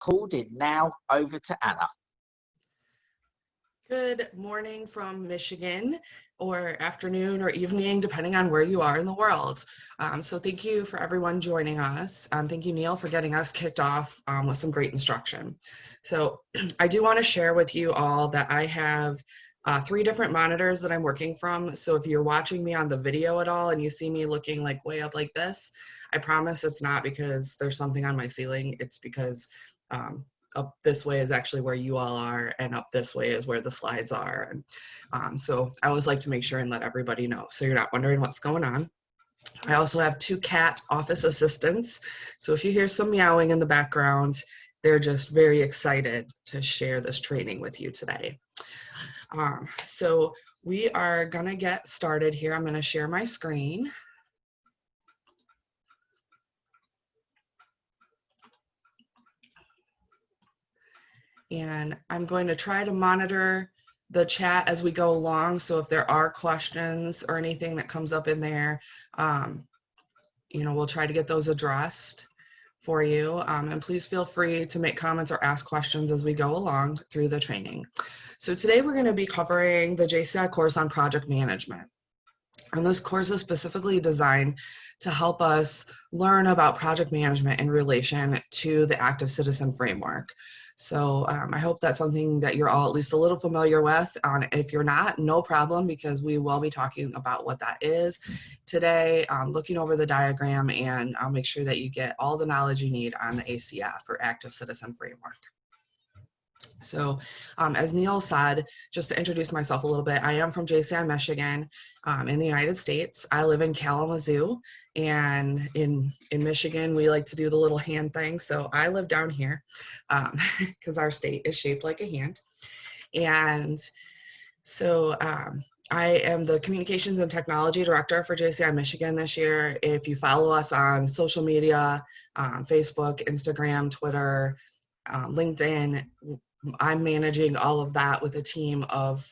recording now. Over to Anna. Good morning from Michigan, or afternoon or evening, depending on where you are in the world. So thank you for everyone joining us. Thank you, Neil, for getting us kicked off with some great instruction. So I do want to share with you all that I have 3 different monitors that I'm working from. So if you're watching me on the video at all and you see me looking like way up like this, I promise it's not because there's something on my ceiling. It's because up this way is actually where you all are, and up this way is where the slides are. And so I always like to make sure and let everybody know, so you're not wondering what's going on. I also have 2 cat office assistants. So if you hear some meowing in the background, they're just very excited to share this training with you today. So we are gonna get started here. I'm gonna share my screen. And I'm going to try to monitor the chat as we go along. So if there are questions or anything that comes up in there, we'll try to get those addressed for you. And please feel free to make comments or ask questions as we go along through the training. So today we're going to be covering the JCI course on project management. And this course is specifically designed to help us learn about project management in relation to the Active Citizen Framework. So I hope that's something that you're all at least a little familiar with. If you're not, no problem, because we will be talking about what that is today, looking over the diagram, and I'll make sure that you get all the knowledge you need on the ACF, or Active Citizen Framework. So as Neil said, just to introduce myself a little bit, I am from JCI, Michigan, in the United States. I live in Kalamazoo, and in Michigan, we like to do the little hand thing. So I live down here because our state is shaped like a hand. And so I am the Communications and Technology Director for JCI Michigan this year. If you follow us on social media, Facebook, Instagram, Twitter, LinkedIn, I'm managing all of that with a team of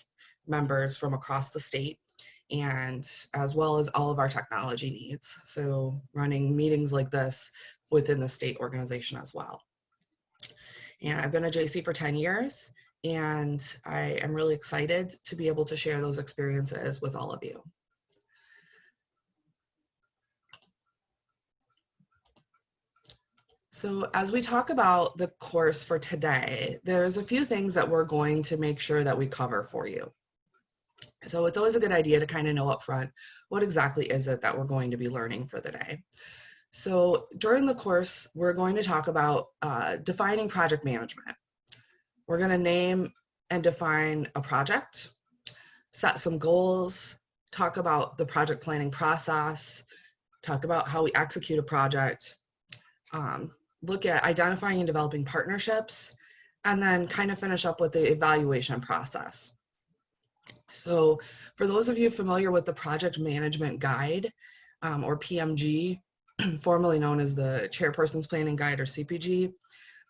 members from across the state, and as well as all of our technology needs. So running meetings like this within the state organization as well. And I've been a JC for 10 years, and I am really excited to be able to share those experiences with all of you. So as we talk about the course for today, there's a few things that we're going to make sure that we cover for you. So it's always a good idea to kind of know up front, what exactly is it that we're going to be learning for the day. So during the course, we're going to talk about defining project management. We're going to name and define a project, set some goals, talk about the project planning process, talk about how we execute a project, look at identifying and developing partnerships, and then kind of finish up with the evaluation process. So for those of you familiar with the Project Management Guide, or PMG, formerly known as the Chairperson's Planning Guide, or CPG,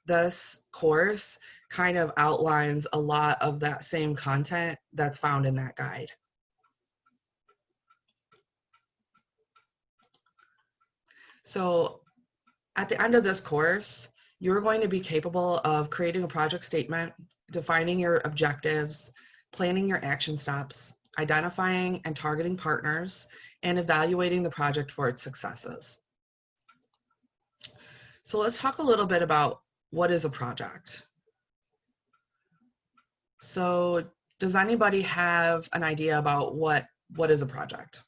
this course kind of outlines a lot of that same content that's found in that guide. So at the end of this course, you're going to be capable of creating a project statement, defining your objectives, planning your action steps, identifying and targeting partners, and evaluating the project for its successes. So let's talk a little bit about what is a project. So does anybody have an idea about what is a project?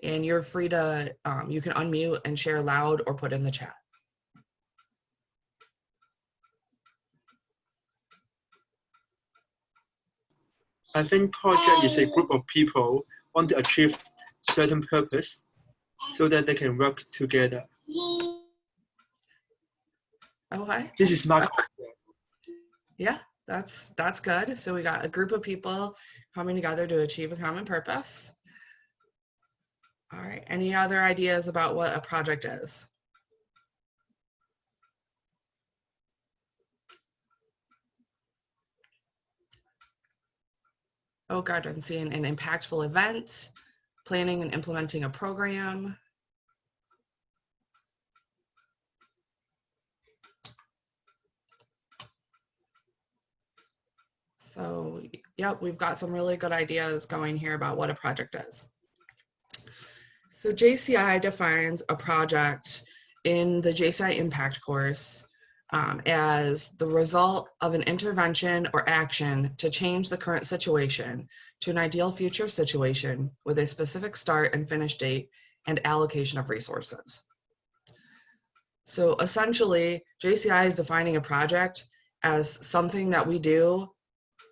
And you're free to, you can unmute and share loud or put in the chat. I think project is a group of people want to achieve certain purpose so that they can work together. Okay. This is my Yeah, that's good. So we got a group of people coming together to achieve a common purpose. All right, any other ideas about what a project is? Oh God, I'm seeing an impactful event, planning and implementing a program. So, yep, we've got some really good ideas going here about what a project is. So JCI defines a project in the JCI Impact course as the result of an intervention or action to change the current situation to an ideal future situation with a specific start and finish date and allocation of resources. So essentially, JCI is defining a project as something that we do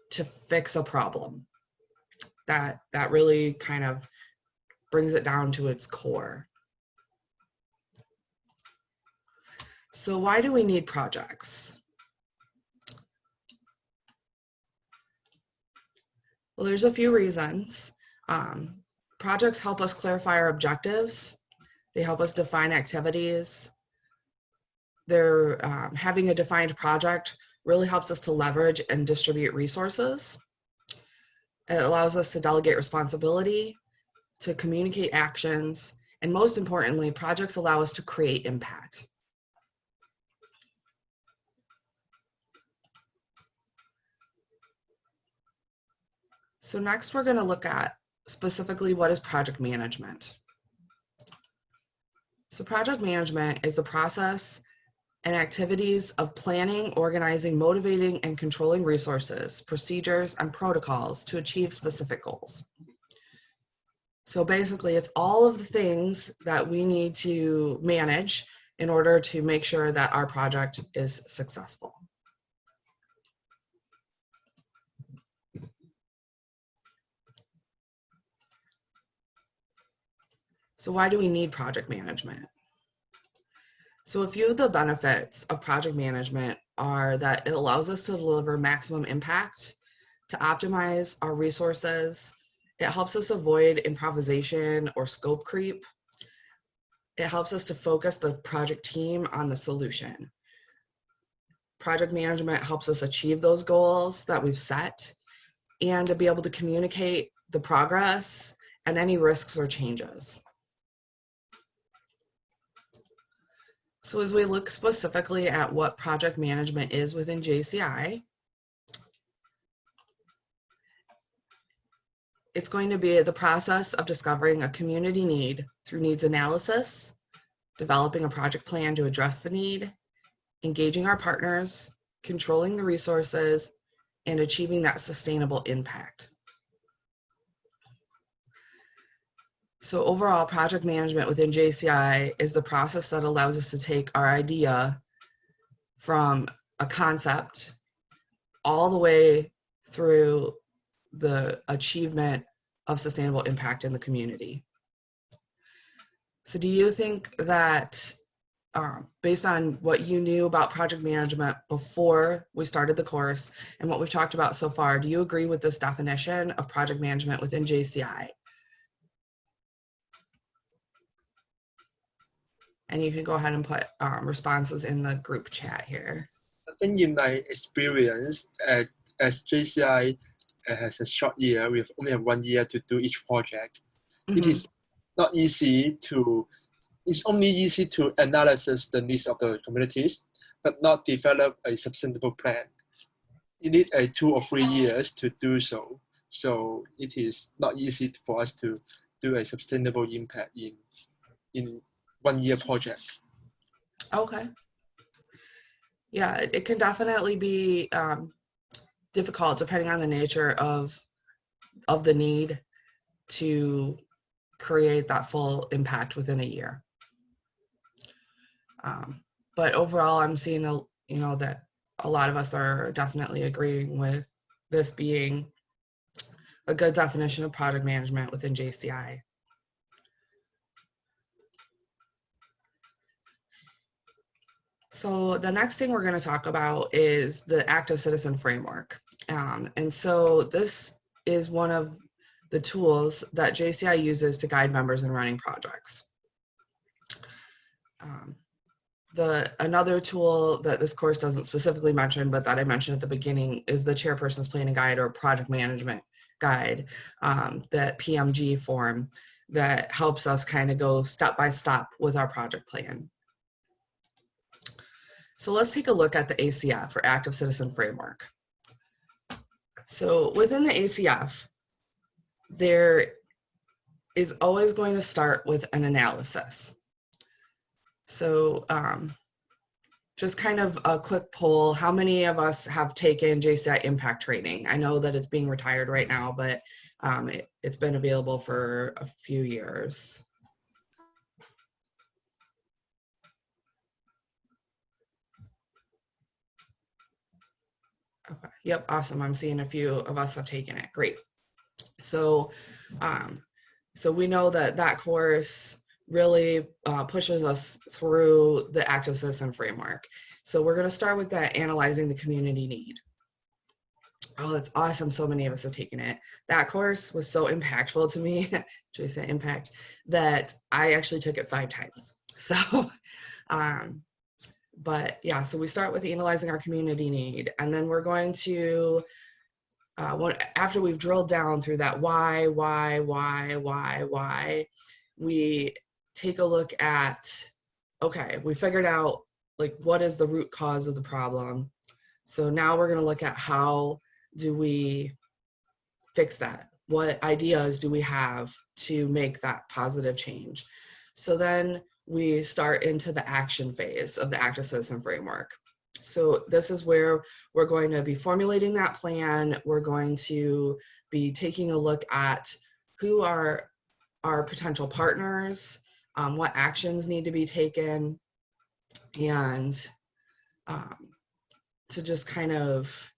to fix a problem. That really kind of brings it down to its core. So why do we need projects? Well, there's a few reasons. Projects help us clarify our objectives. They help us define activities. Having a defined project really helps us to leverage and distribute resources. It allows us to delegate responsibility, to communicate actions, and most importantly, projects allow us to create impact. So next we're going to look at specifically what is project management. So project management is the process and activities of planning, organizing, motivating, and controlling resources, procedures, and protocols to achieve specific goals. So basically, it's all of the things that we need to manage in order to make sure that our project is successful. So why do we need project management? So a few of the benefits of project management are that it allows us to deliver maximum impact, to optimize our resources. It helps us avoid improvisation or scope creep. It helps us to focus the project team on the solution. Project management helps us achieve those goals that we've set and to be able to communicate the progress and any risks or changes. So as we look specifically at what project management is within JCI, it's going to be the process of discovering a community need through needs analysis, developing a project plan to address the need, engaging our partners, controlling the resources, and achieving that sustainable impact. So overall, project management within JCI is the process that allows us to take our idea from a concept all the way through the achievement of sustainable impact in the community. So do you think that based on what you knew about project management before we started the course and what we've talked about so far, do you agree with this definition of project management within JCI? And you can go ahead and put responses in the group chat here. I think in my experience, as JCI has a short year, we only have 1 year to do each project. Mm-hmm. It is not easy to, it's only easy to analyze the needs of the communities, but not develop a sustainable plan. You need 2 or 3 years to do so. So it is not easy for us to do a sustainable impact in 1 year project. Okay. Yeah, it can definitely be difficult depending on the nature of the need to create that full impact within a year. But overall, I'm seeing that a lot of us are definitely agreeing with this being a good definition of project management within JCI. So the next thing we're going to talk about is the Active Citizen Framework. And so this is one of the tools that JCI uses to guide members in running projects. Another tool that this course doesn't specifically mention, but that I mentioned at the beginning, is the Chairperson's Planning Guide or Project Management Guide, that PMG form that helps us kind of go step by step with our project plan. So let's take a look at the ACF, or Active Citizen Framework. So within the ACF, there is always going to start with an analysis. So just kind of a quick poll, how many of us have taken JCI impact training? I know that it's being retired right now, but it's been available for a few years. Okay. Yep, awesome. I'm seeing a few of us have taken it. Great. So, so we know that that course really pushes us through the Active Citizen Framework. So we're going to start with that, analyzing the community need. Oh, that's awesome. So many of us have taken it. That course was so impactful to me, JCI Impact, that I actually took it 5 times. So, but yeah, so we start with analyzing our community need, and then we're going to, after we've drilled down through that why, we take a look at, okay, we figured out like what is the root cause of the problem. So now we're going to look at how do we fix that? What ideas do we have to make that positive change? So then we start into the action phase of the Active Citizen Framework. So this is where we're going to be formulating that plan. We're going to be taking a look at who are our potential partners, what actions need to be taken, and to just kind of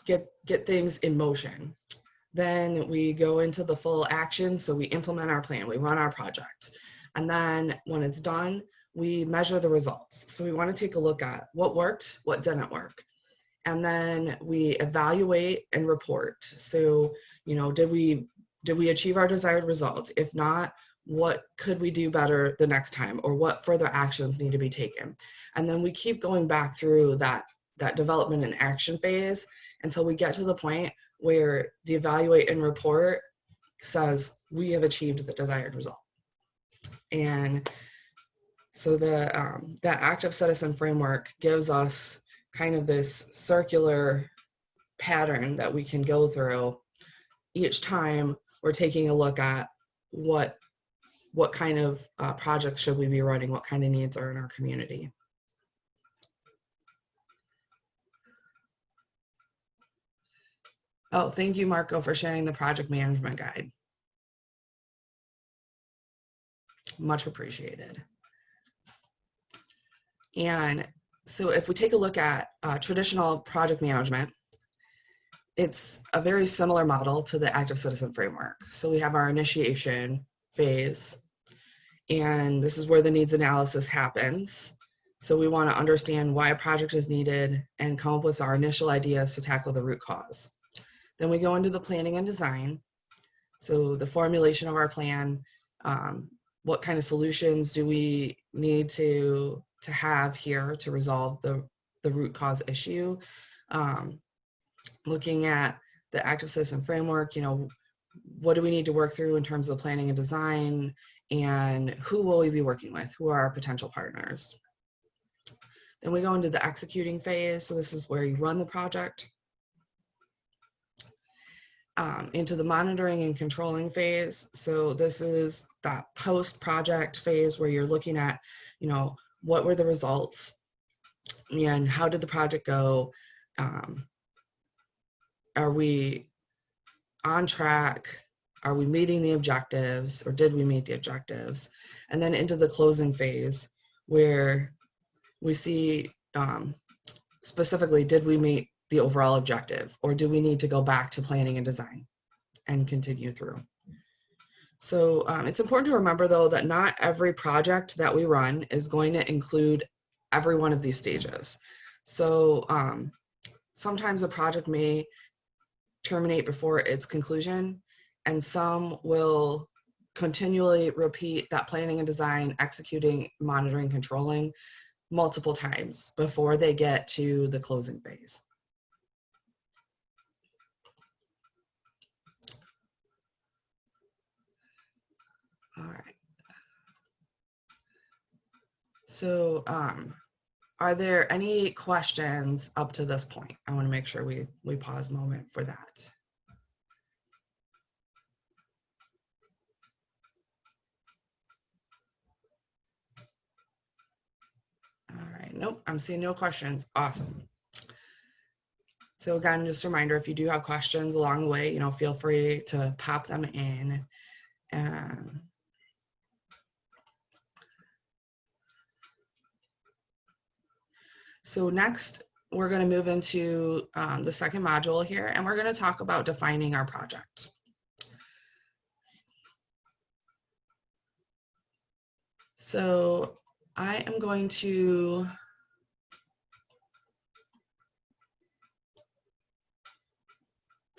get things in motion. Then we go into the full action. So we implement our plan, we run our project. And then when it's done, we measure the results. So we want to take a look at what worked, what didn't work. And then we evaluate and report. So, you know, did we achieve our desired result? If not, what could we do better the next time, or what further actions need to be taken? And then we keep going back through that development and action phase until we get to the point where the evaluate and report says we have achieved the desired result. And so that Active Citizen Framework gives us kind of this circular pattern that we can go through each time we're taking a look at what kind of projects should we be running, what kind of needs are in our community. Oh, thank you, Marco, for sharing the project management guide. Much appreciated. And so if we take a look at traditional project management, it's a very similar model to the Active Citizen Framework. So we have our initiation phase, and this is where the needs analysis happens. So we want to understand why a project is needed and come up with our initial ideas to tackle the root cause. Then we go into the planning and design. So the formulation of our plan, what kind of solutions do we need to have here to resolve the root cause issue? Looking at the Active Citizen Framework, you know, what do we need to work through in terms of planning and design, and who will we be working with? Who are our potential partners? Then we go into the executing phase. So this is where you run the project. Into the monitoring and controlling phase. So this is that post-project phase where you're looking at, you know, what were the results and how did the project go? Are we on track? Are we meeting the objectives, or did we meet the objectives? And then into the closing phase where we see specifically, did we meet the overall objective, or do we need to go back to planning and design and continue through? So it's important to remember, though, that not every project that we run is going to include every one of these stages. So sometimes a project may terminate before its conclusion, and some will continually repeat that planning and design, executing, monitoring, controlling multiple times before they get to the closing phase. All right. So are there any questions up to this point? I want to make sure we pause a moment for that. All right, nope, I'm seeing no questions. Awesome. So again, just a reminder, if you do have questions along the way, feel free to pop them in. So next, we're going to move into the second module here, and we're going to talk about defining our project. So I am going to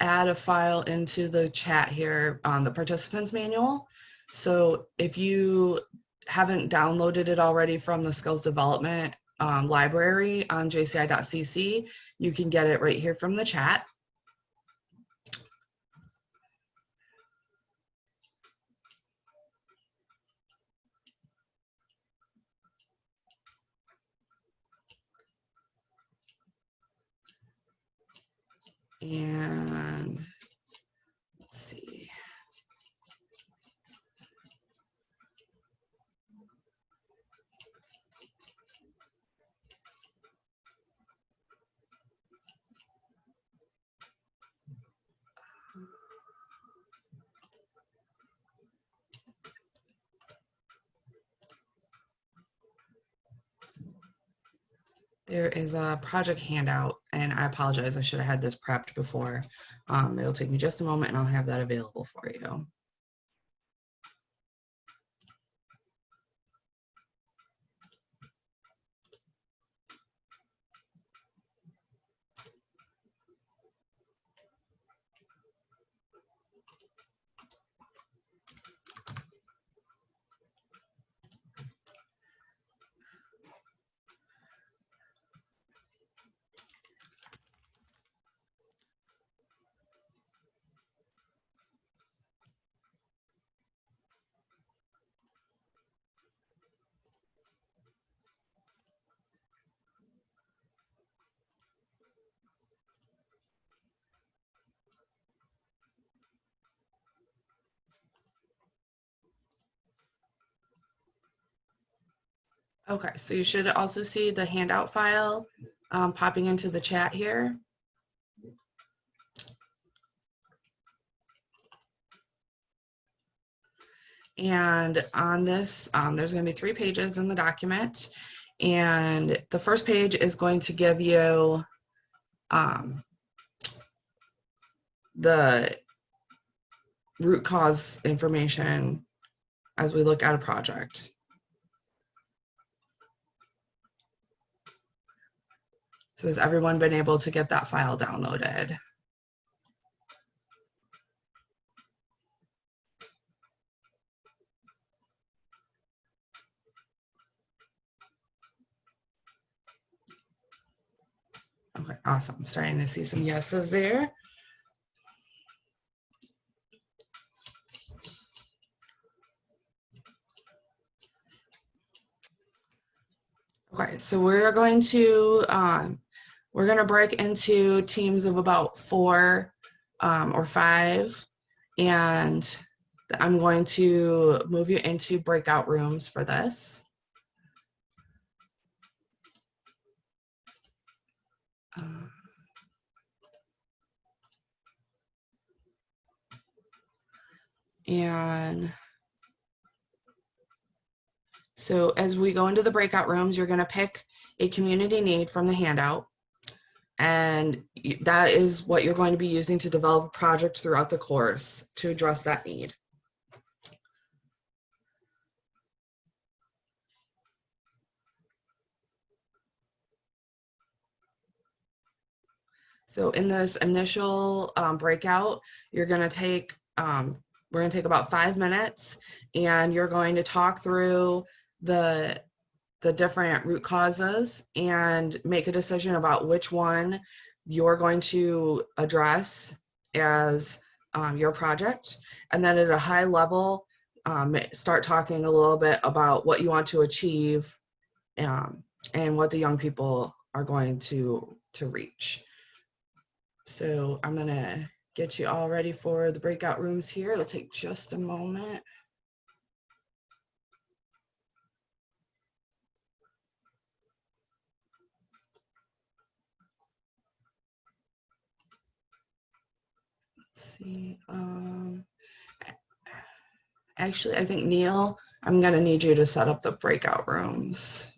add a file into the chat here on the participants manual. So if you haven't downloaded it already from the skills development library on jci.cc, you can get it right here from the chat. And let's see. There is a project handout, and I apologize, I should have had this prepped before. It'll take me just a moment and I'll have that available for you. Okay, so you should also see the handout file popping into the chat here. And on this, there's going to be 3 pages in the document. And the first page is going to give you the root cause information as we look at a project. So has everyone been able to get that file downloaded? Okay, awesome. Starting to see some yeses there. Okay, so we're going to break into teams of about 4 or 5, and I'm going to move you into breakout rooms for this. And so as we go into the breakout rooms, you're going to pick a community need from the handout. And that is what you're going to be using to develop a project throughout the course to address that need. So in this initial breakout, you're going to take, we're going to take about 5 minutes, and you're going to talk through the different root causes and make a decision about which one you're going to address as your project. And then at a high level, start talking a little bit about what you want to achieve and what the young people are going to reach. So I'm gonna get you all ready for the breakout rooms here. It'll take just a moment. Let's see. Actually, I think Neil, I'm gonna need you to set up the breakout rooms.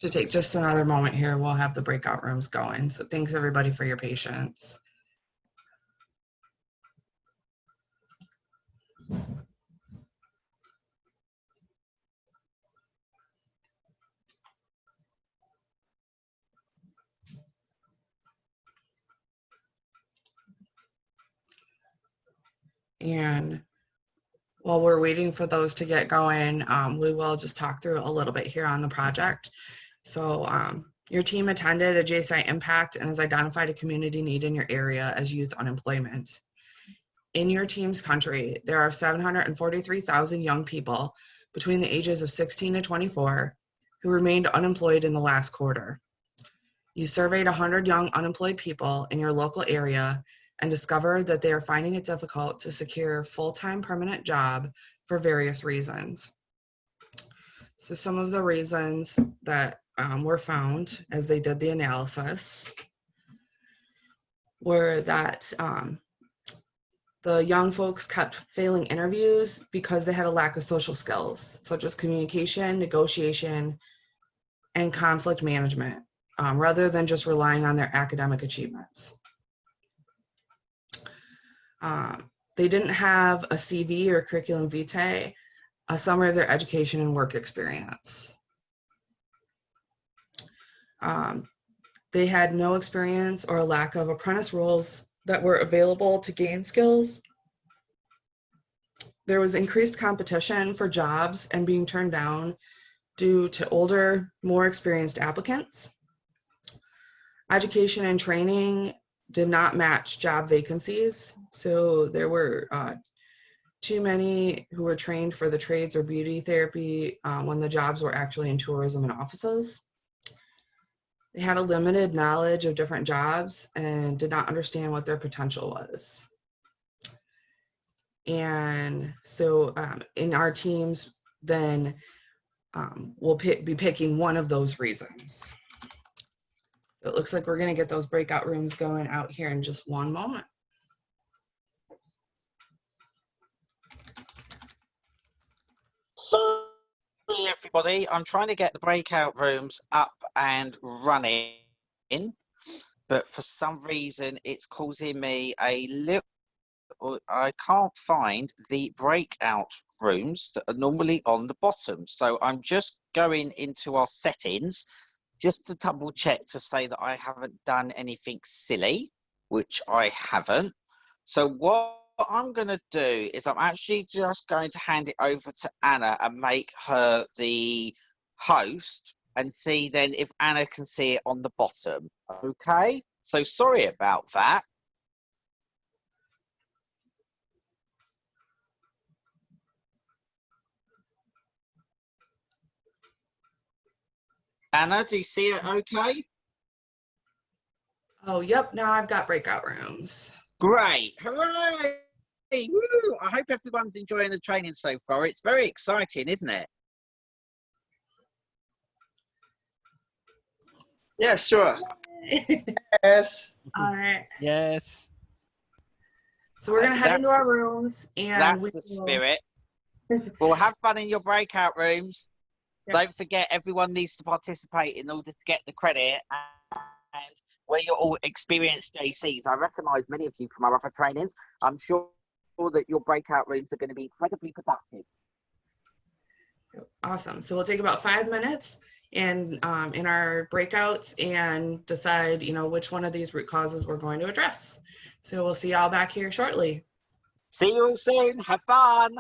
Should take just another moment here. We'll have the breakout rooms going. So thanks everybody for your patience. And while we're waiting for those to get going, we will just talk through a little bit here on the project. So your team attended a JCI Impact and has identified a community need in your area as youth unemployment. In your team's country, there are 743,000 young people between the ages of 16 to 24 who remained unemployed in the last quarter. You surveyed 100 young unemployed people in your local area and discovered that they are finding it difficult to secure a full-time permanent job for various reasons. So some of the reasons that were found as they did the analysis were that the young folks kept failing interviews because they had a lack of social skills, such as communication, negotiation, and conflict management, rather than just relying on their academic achievements. They didn't have a CV or curriculum vitae, a summary of their education and work experience. They had no experience or a lack of apprentice roles that were available to gain skills. There was increased competition for jobs and being turned down due to older, more experienced applicants. Education and training did not match job vacancies. So there were too many who were trained for the trades or beauty therapy when the jobs were actually in tourism and offices. They had a limited knowledge of different jobs and did not understand what their potential was. And so in our teams, then we'll be picking one of those reasons. So it looks like we're going to get those breakout rooms going out here in just one moment. So, everybody, I'm trying to get the breakout rooms up and running, but for some reason it's causing me a little, I can't find the breakout rooms that are normally on the bottom. So I'm just going into our settings just to double check to say that I haven't done anything silly, which I haven't. So what I'm going to do is I'm actually just going to hand it over to Anna and make her the host and see then if Anna can see it on the bottom. Okay, so sorry about that. Anna, do you see it okay? Oh, yep, now I've got breakout rooms. Great, hooray! Woo! I hope everyone's enjoying the training so far. It's very exciting, isn't it? Yeah, sure. Yes. All right. Yes. So we're gonna head into our That's the- rooms and That's we the will, spirit. Well, have fun in your breakout rooms. Yep. Don't forget, everyone needs to participate in order to get the credit. And where you're all experienced JCs, I recognise many of you from our other trainings. I'm sure that your breakout rooms are going to be incredibly productive. awesome. So we'll take about 5 minutes and in our breakouts and decide, you know, which one of these root causes we're going to address. So we'll see y'all back here shortly. See you all soon. Have fun.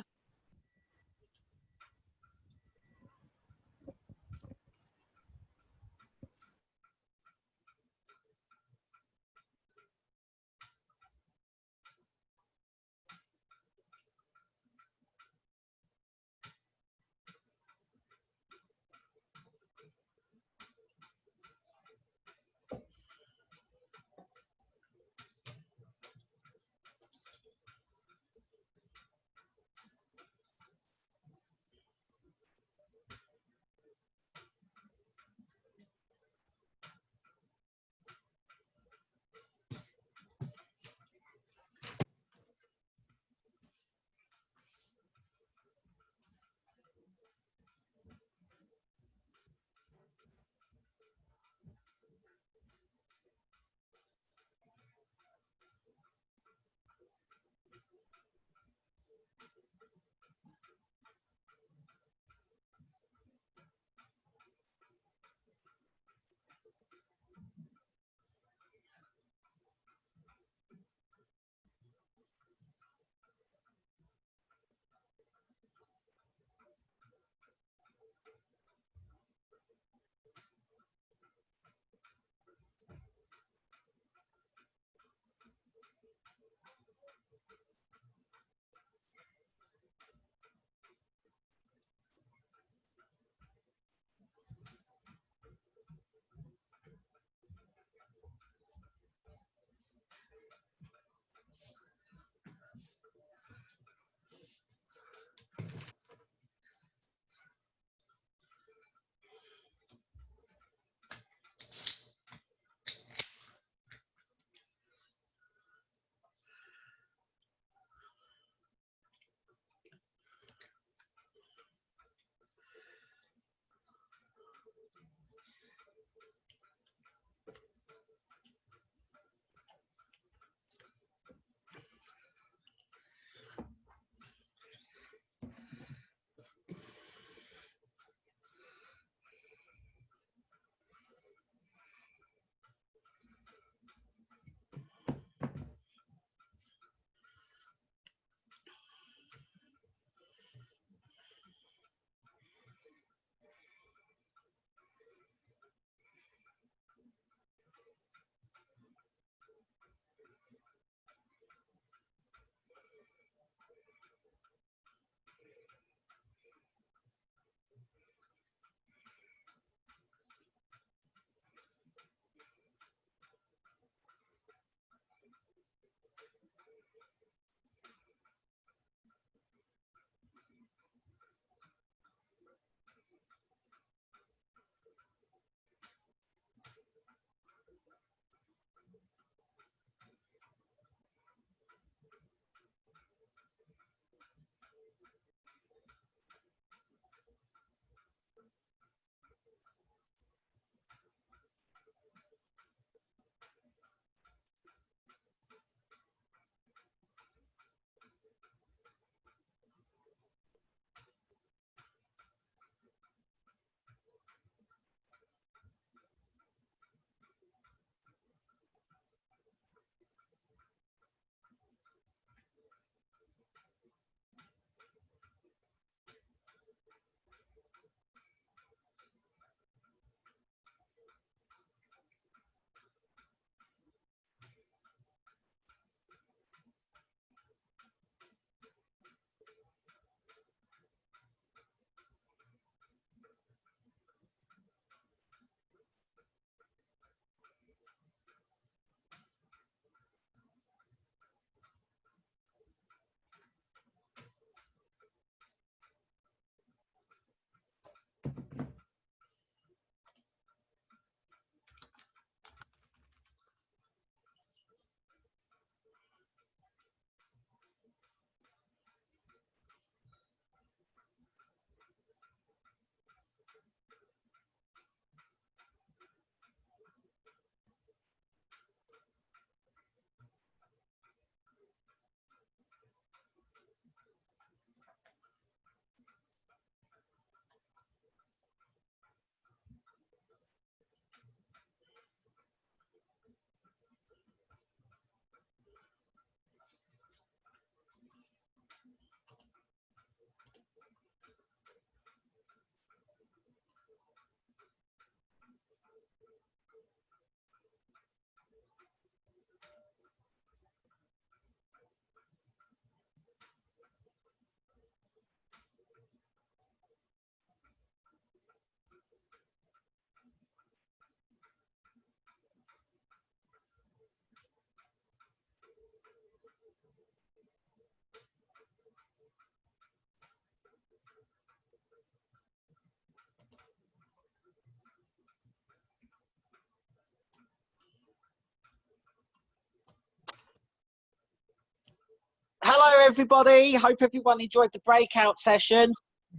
Hello, everybody. Hope everyone enjoyed the breakout session.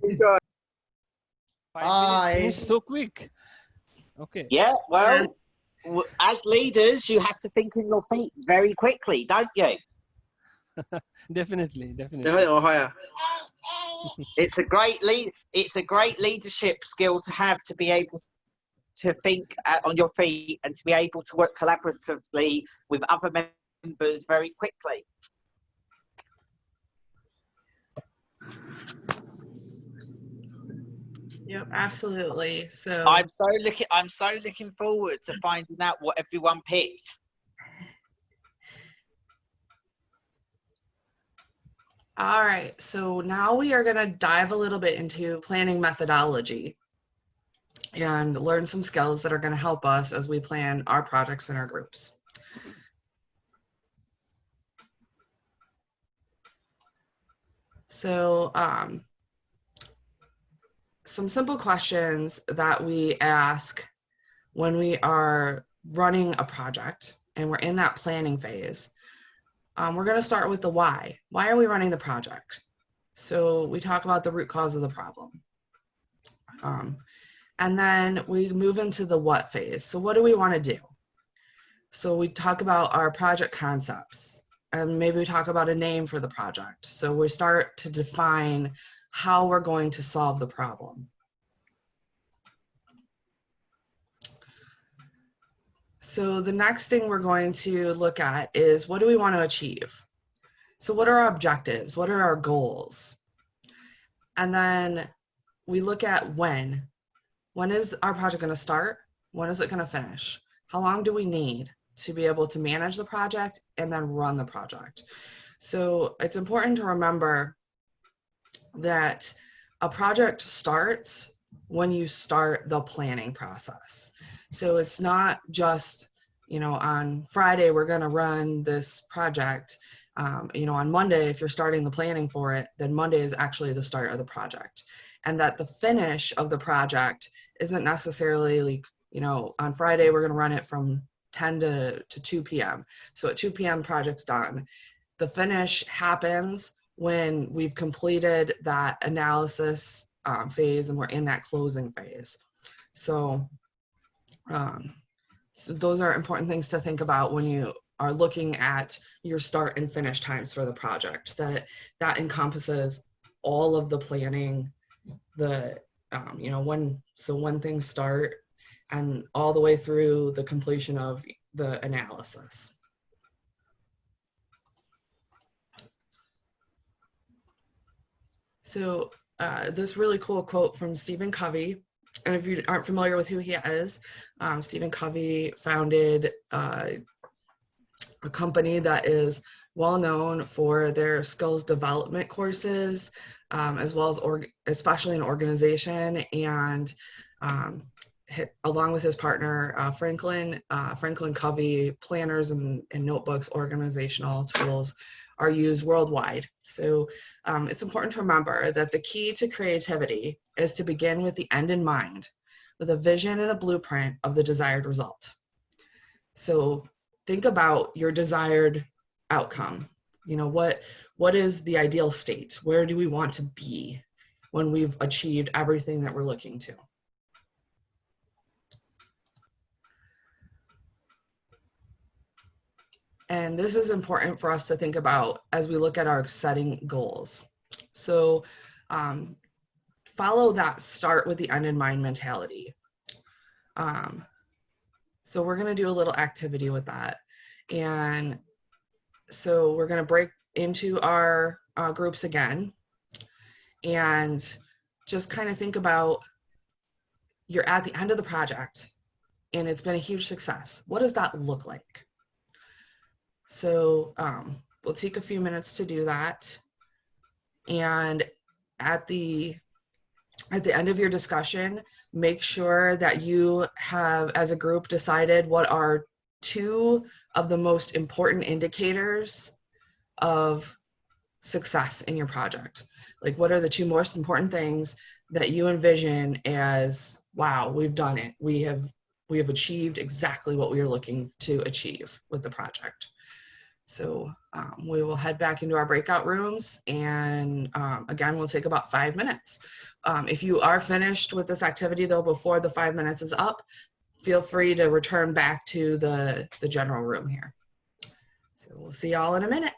Enjoy. 5 minutes Finished so quick. Okay. Yeah, well, as leaders, you have to think on your feet very quickly, don't you? Definitely, 你 definitely. 可以我開啊。 It's a great leadership skill to have, to be able to think on your feet and to be able to work collaboratively with other members very quickly. Yep, absolutely. So I'm so looking forward to finding out what everyone picked. all right, so now we are going to dive a little bit into planning methodology and learn some skills that are going to help us as we plan our projects in our groups. So some simple questions that we ask when we are running a project and we're in that planning phase. We're going to start with the why. Why are we running the project? So we talk about the root cause of the problem. And then we move into the what phase. So what do we want to do? So we talk about our project concepts, and maybe we talk about a name for the project. So we start to define how we're going to solve the problem. So the next thing we're going to look at is, what do we want to achieve? So what are our objectives? What are our goals? And then we look at when. When is our project going to start? When is it going to finish? How long do we need to be able to manage the project and then run the project? So it's important to remember that a project starts when you start the planning process. So it's not just, on Friday, we're going to run this project. On Monday, if you're starting the planning for it, then Monday is actually the start of the project. And that the finish of the project isn't necessarily on Friday, we're going to run it from 10 to 2 p.m. So at 2 p.m. project's done. The finish happens when we've completed that analysis phase and we're in that closing phase. So those are important things to think about when you are looking at your start and finish times for the project. That encompasses all of the planning, when things start and all the way through the completion of the analysis. So this really cool quote from Stephen Covey, and if you aren't familiar with who he is, Stephen Covey founded a company that is well known for their skills development courses, as well as especially in organization, and along with his partner Franklin Covey, planners and notebooks, organizational tools are used worldwide. So it's important to remember that the key to creativity is to begin with the end in mind, with a vision and a blueprint of the desired result. So think about your desired outcome. What is the ideal state? Where do we want to be when we've achieved everything that we're looking to? And this is important for us to think about as we look at our setting goals. So follow that start with the end in mind mentality. So we're going to do a little activity with that. And so we're going to break into our groups again and just kind of think about, you're at the end of the project and it's been a huge success. What does that look like? So we'll take a few minutes to do that. And at the end of your discussion, make sure that you have, as a group, decided what are 2 of the most important indicators of success in your project? Like, what are the two most important things that you envision as, wow, we've done it. We have achieved exactly what we were looking to achieve with the project. So we will head back into our breakout rooms, and again, we'll take about 5 minutes. If you are finished with this activity though, before the 5 minutes is up, feel free to return back to the general room here. So we'll see y'all in a minute.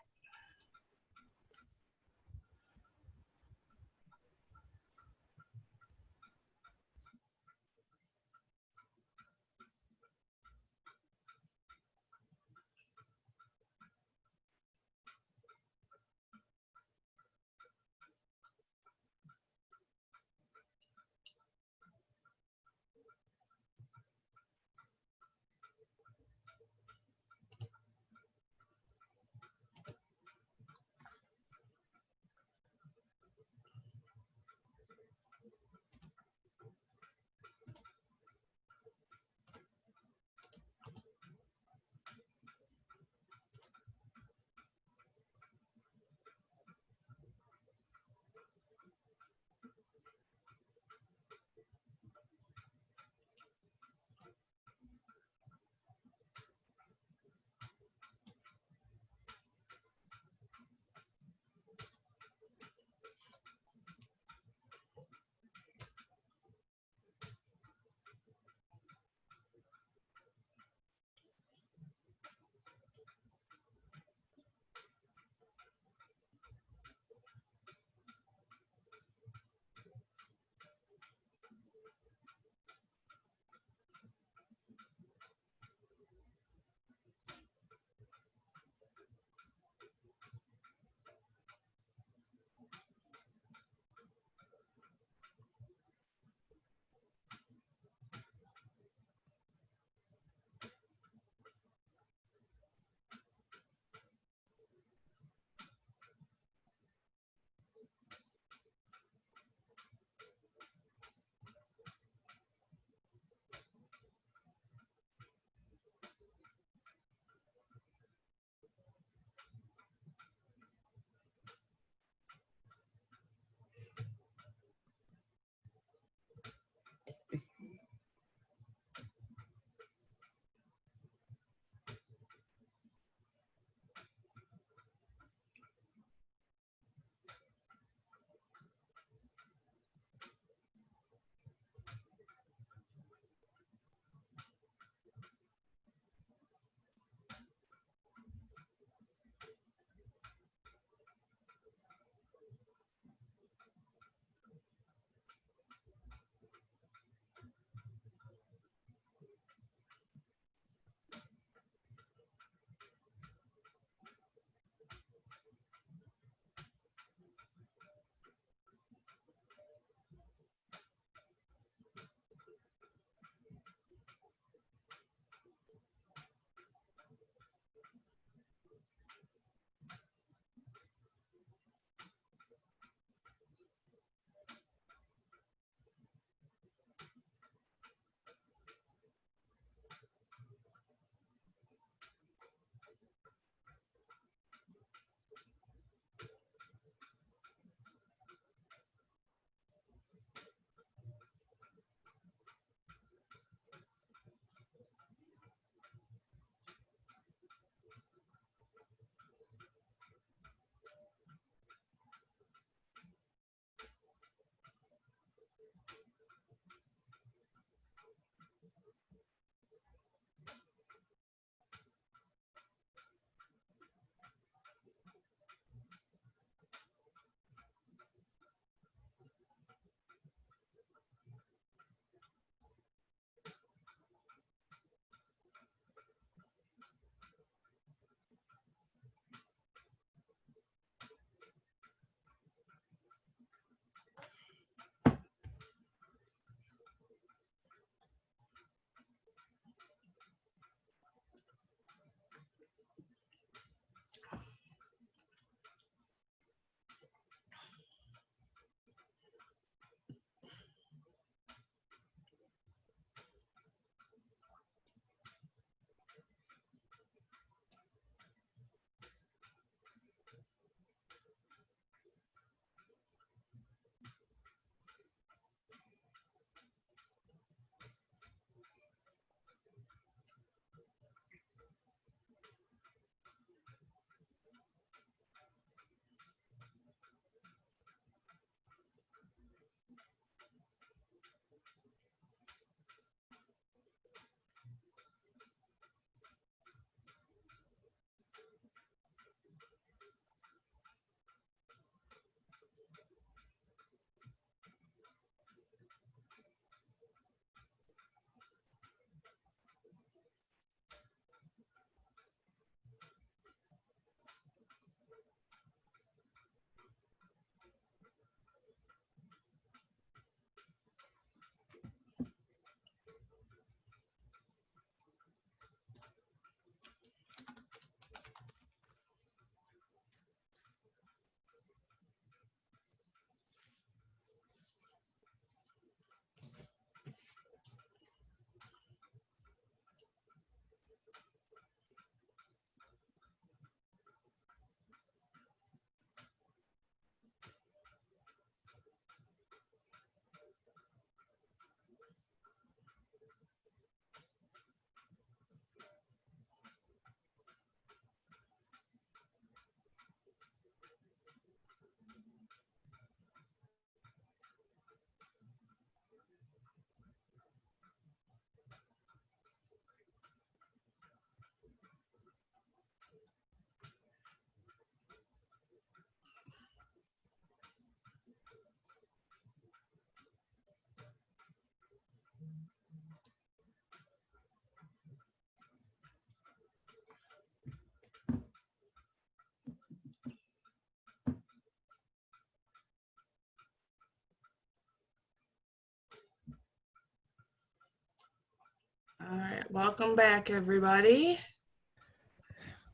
welcome back, everybody.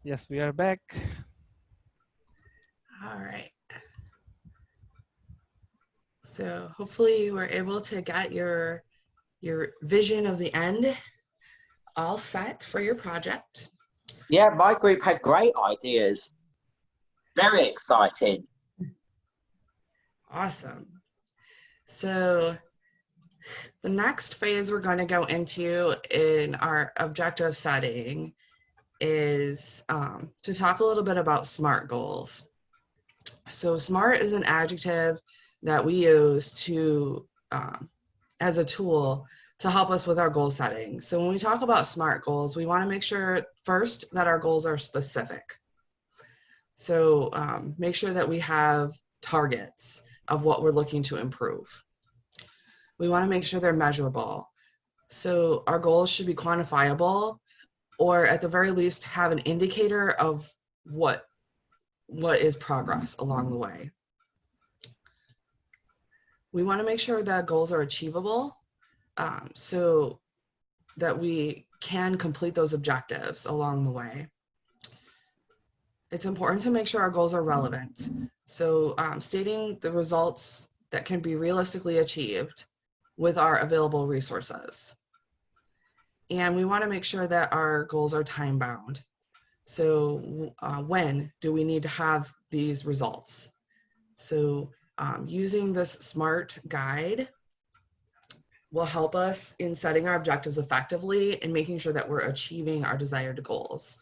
Yes, we are back. All right. So hopefully you were able to get your vision of the end all set for your project. Yeah, my group had great ideas. Very exciting. Awesome. So the next phase we're going to go into in our objective setting is to talk a little bit about SMART goals. So SMART is an adjective that we use to as a tool to help us with our goal setting. So when we talk about SMART goals, we want to make sure first that our goals are specific. So make sure that we have targets of what we're looking to improve. We want to make sure they're measurable. So our goals should be quantifiable, or at the very least have an indicator of what is progress along the way. We want to make sure that goals are achievable, so that we can complete those objectives along the way. It's important to make sure our goals are relevant. So stating the results that can be realistically achieved with our available resources. And we want to make sure that our goals are time bound. So when do we need to have these results? So using this SMART guide will help us in setting our objectives effectively and making sure that we're achieving our desired goals.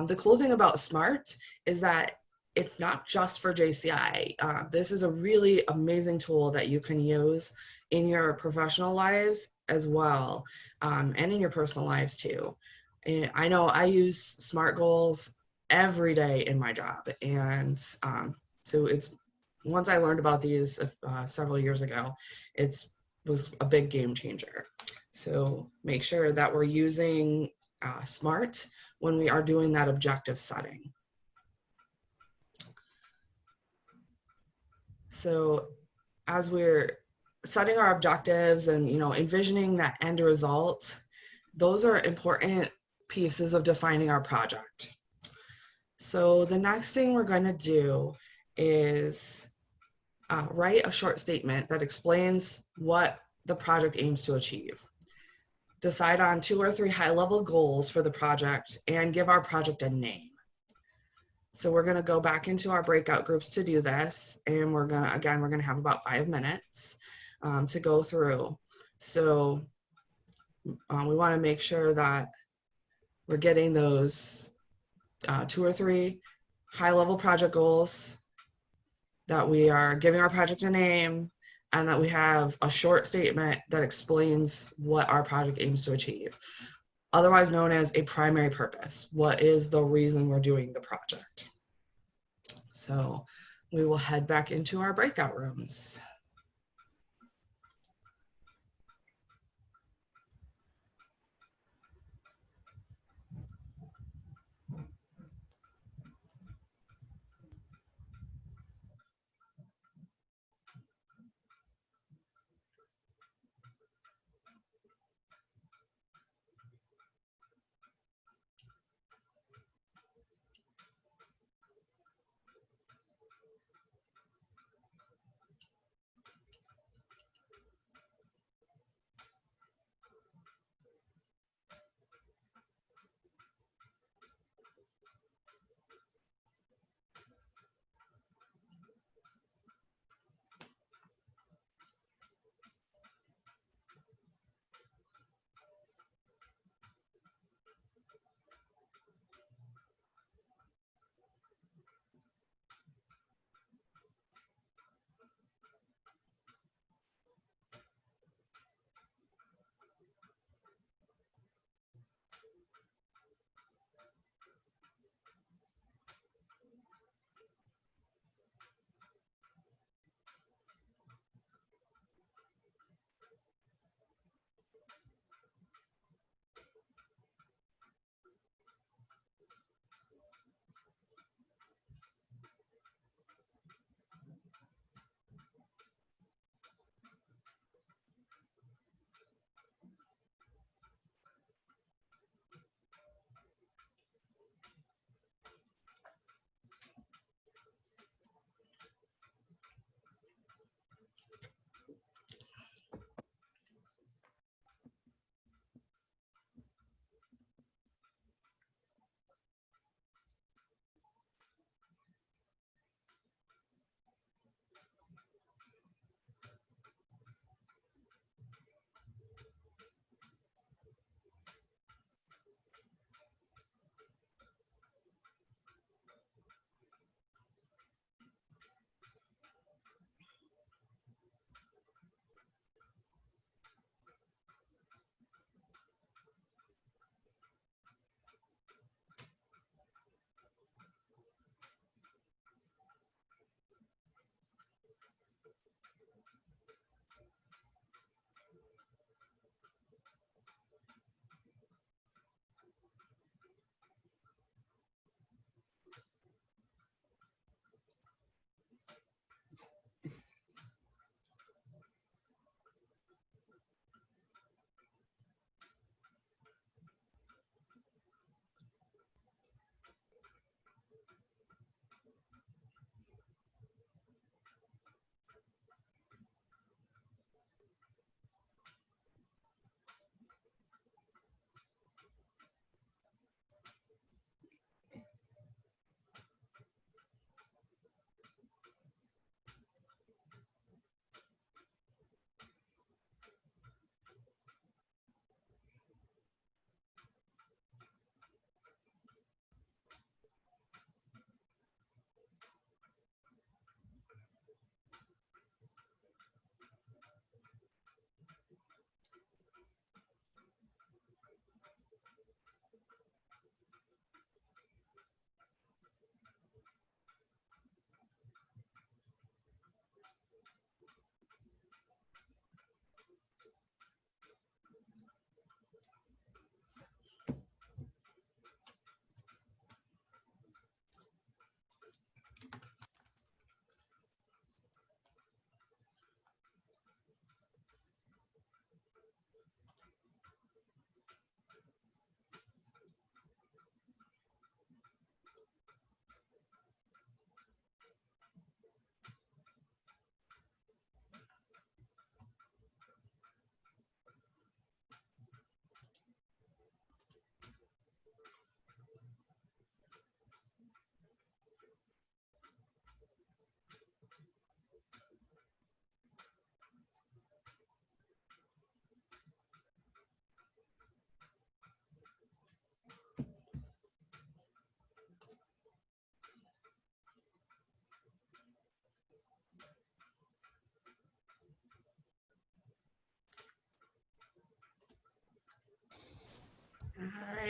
The cool thing about SMART is that it's not just for JCI. This is a really amazing tool that you can use in your professional lives as well, and in your personal lives too. And I know I use SMART goals every day in my job. And so it's, once I learned about these several years ago, was a big game changer. So make sure that we're using SMART when we are doing that objective setting. So as we're setting our objectives and envisioning that end result, those are important pieces of defining our project. So the next thing we're going to do is write a short statement that explains what the project aims to achieve. Decide on 2 or 3 high-level goals for the project and give our project a name. So we're going to go back into our breakout groups to do this, and we're going to have about 5 minutes to go through. So we want to make sure that we're getting those 2 or 3 high-level project goals, that we are giving our project a name, and that we have a short statement that explains what our project aims to achieve, otherwise known as a primary purpose. What is the reason we're doing the project? So we will head back into our breakout rooms.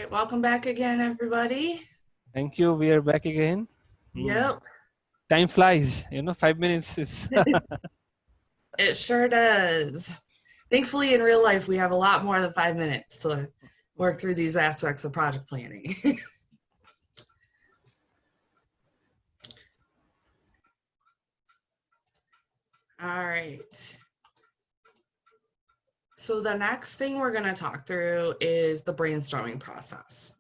right, welcome back again, everybody. Thank you. We are back again. Yep, Time flies. 5 minutes is. it sure does. Thankfully, in real life, we have a lot more than 5 minutes to work through these aspects of project planning. All right. So the next thing we're going to talk through is the brainstorming process.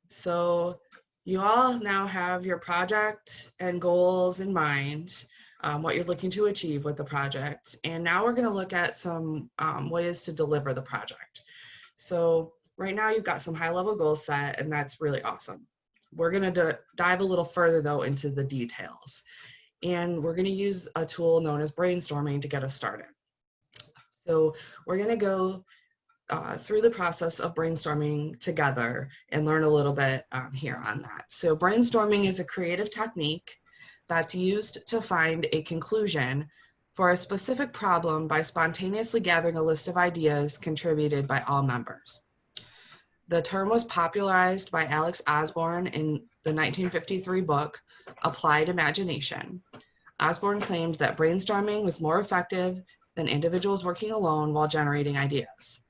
So you all now have your project and goals in mind, what you're looking to achieve with the project. And now we're going to look at some ways to deliver the project. So right now you've got some high level goals set, and that's really awesome. We're going to dive a little further though into the details. And we're going to use a tool known as brainstorming to get us started. So we're going to go through the process of brainstorming together and learn a little bit here on that. So brainstorming is a creative technique that's used to find a conclusion for a specific problem by spontaneously gathering a list of ideas contributed by all members. The term was popularized by Alex Osborne in the 1953 book, Applied Imagination. Osborne claimed that brainstorming was more effective than individuals working alone while generating ideas.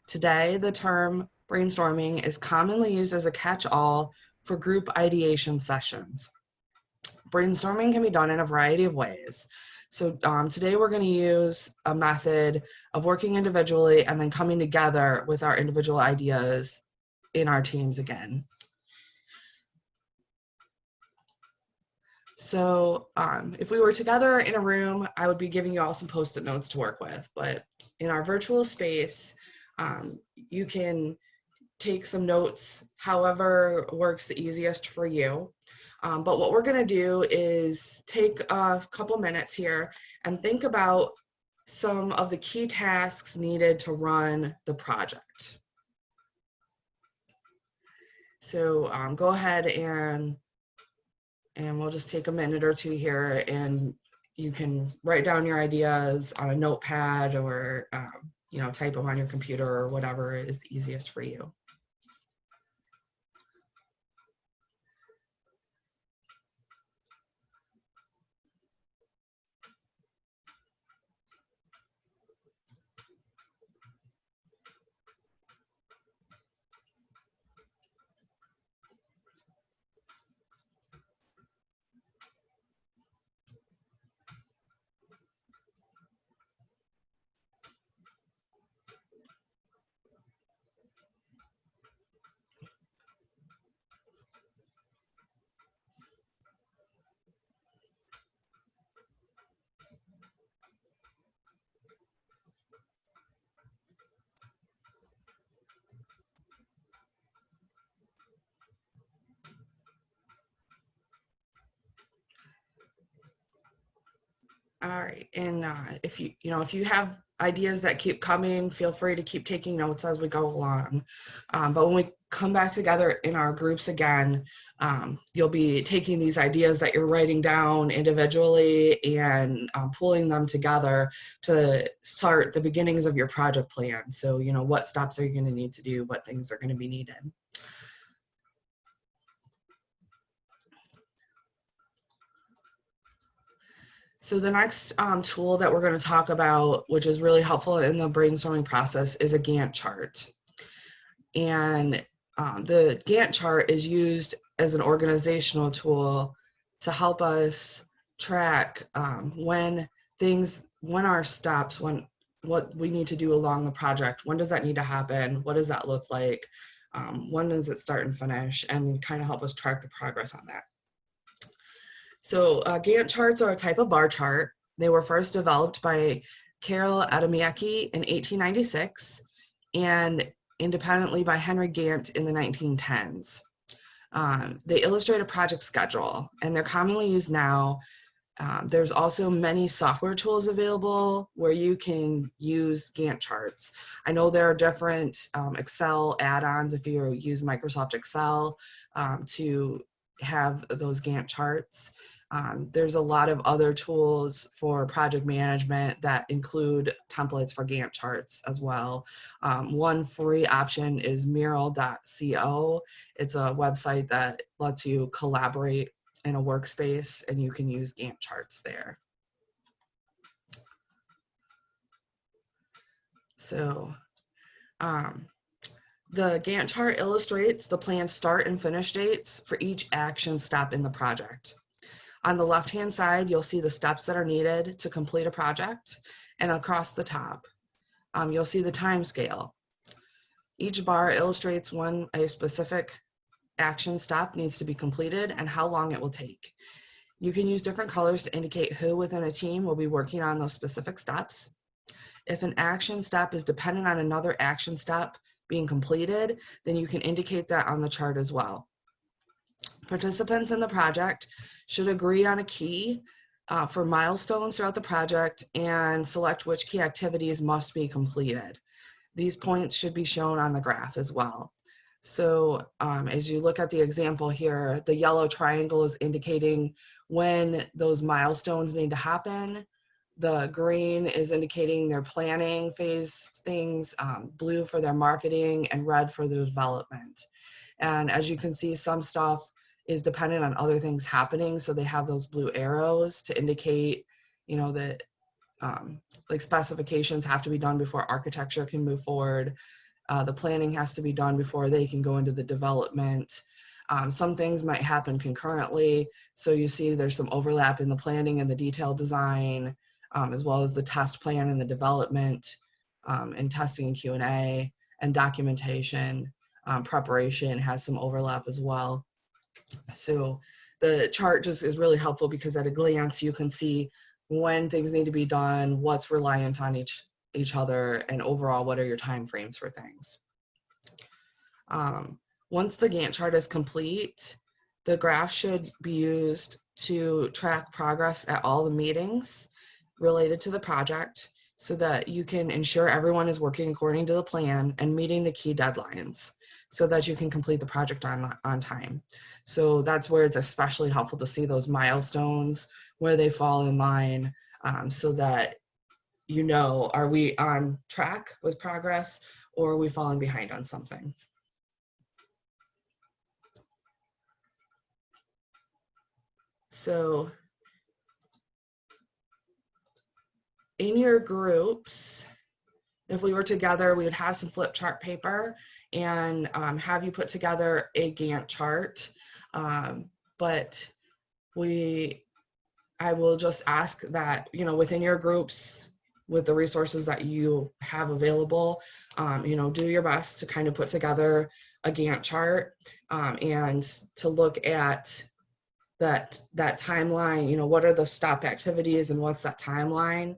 Today, the term brainstorming is commonly used as a catch-all for group ideation sessions. Brainstorming can be done in a variety of ways. So today we're going to use a method of working individually and then coming together with our individual ideas in our teams again. So if we were together in a room, I would be giving you all some Post-it notes to work with, but in our virtual space, you can take some notes however works the easiest for you. But what we're going to do is take a couple minutes here and think about some of the key tasks needed to run the project. So go ahead and we'll just take a minute or two here, and you can write down your ideas on a notepad or type them on your computer or whatever is the easiest for you. All right, and if you have ideas that keep coming, feel free to keep taking notes as we go along. But when we come back together in our groups again, you'll be taking these ideas that you're writing down individually and pulling them together to start the beginnings of your project plan. So, what steps are you going to need to do? What things are going to be needed? So the next tool that we're going to talk about, which is really helpful in the brainstorming process, is a Gantt chart. And the Gantt chart is used as an organizational tool to help us track when our steps, what we need to do along the project, when does that need to happen, what does that look like, when does it start and finish, and kind of help us track the progress on that. So Gantt charts are a type of bar chart. They were first developed by Carol Adamiecki in 1896 and independently by Henry Gantt in the 1910s. They illustrate a project schedule, and they're commonly used now. There's also many software tools available where you can use Gantt charts. I know there are different Excel add-ons if you use Microsoft Excel to have those Gantt charts. There's a lot of other tools for project management that include templates for Gantt charts as well. One free option is mural.co. It's a website that lets you collaborate in a workspace, and you can use Gantt charts there. So the Gantt chart illustrates the planned start and finish dates for each action step in the project. On the left-hand side, you'll see the steps that are needed to complete a project, and across the top, you'll see the time scale. Each bar illustrates when a specific action step needs to be completed and how long it will take. You can use different colors to indicate who within a team will be working on those specific steps. If an action step is dependent on another action step being completed, then you can indicate that on the chart as well. Participants in the project should agree on a key for milestones throughout the project and select which key activities must be completed. These points should be shown on the graph as well. So as you look at the example here, the yellow triangle is indicating when those milestones need to happen. The green is indicating their planning phase things, blue for their marketing, and red for the development. And as you can see, some stuff is dependent on other things happening. So they have those blue arrows to indicate, you know, that like specifications have to be done before architecture can move forward. The planning has to be done before they can go into the development. Some things might happen concurrently. So you see there's some overlap in the planning and the detailed design, as well as the test plan and the development, and testing and Q&A and documentation. Preparation has some overlap as well. So the chart just is really helpful because at a glance you can see when things need to be done, what's reliant on each other, and overall what are your time frames for things. Once the Gantt chart is complete, the graph should be used to track progress at all the meetings related to the project so that you can ensure everyone is working according to the plan and meeting the key deadlines so that you can complete the project on time. So that's where it's especially helpful to see those milestones, where they fall in line, so that you know, are we on track with progress or are we falling behind on something? So in your groups, if we were together, we would have some flip chart paper and have you put together a Gantt chart. But I will just ask that, you know, within your groups, with the resources that you have available, you know, do your best to kind of put together a Gantt chart and to look at that timeline, you know, what are the stop activities and what's that timeline?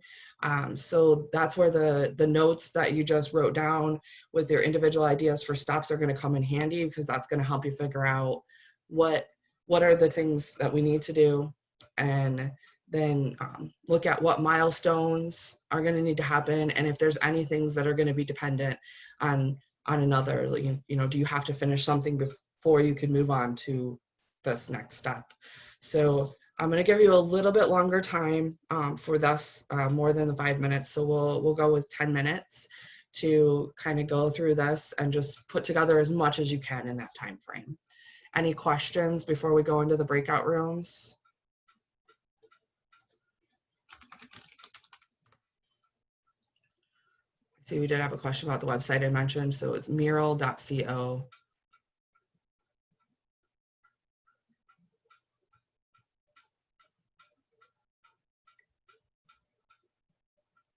So that's where the notes that you just wrote down with your individual ideas for stops are going to come in handy, because that's going to help you figure out what are the things that we need to do, and then look at what milestones are going to need to happen, and if there's any things that are going to be dependent on another, like, you know, do you have to finish something before you can move on to this next step? So I'm going to give you a little bit longer time for this, more than the 5 minutes. So we'll go with 10 minutes to kind of go through this and just put together as much as you can in that time frame. Any questions before we go into the breakout rooms? See, we did have a question about the website I mentioned. So it's mural.co.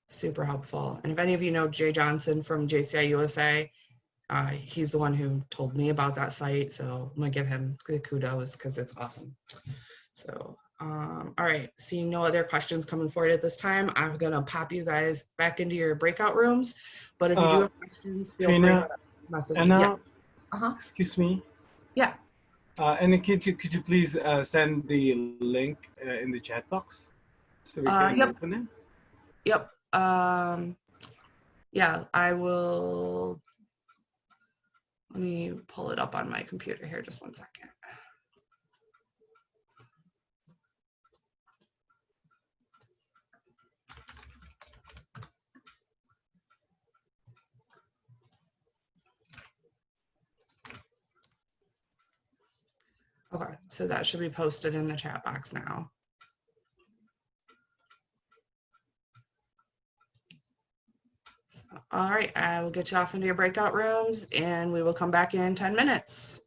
Super helpful. And if any of you know Jay Johnson from JCI USA, he's the one who told me about that site. So I'm gonna give him the kudos because it's awesome. So, all right, seeing no other questions coming forward at this time, I'm gonna pop you guys back into your breakout rooms. But if you do have questions, feel free to message me. Yeah. Excuse me. Yeah. And could you please send the link in the chat box so we can open it? Yep. Yeah, I will. Let me pull it up on my computer here. Just one second. Okay, so that should be posted in the chat box now. All right, I will get you off into your breakout rooms and we will come back in 10 minutes.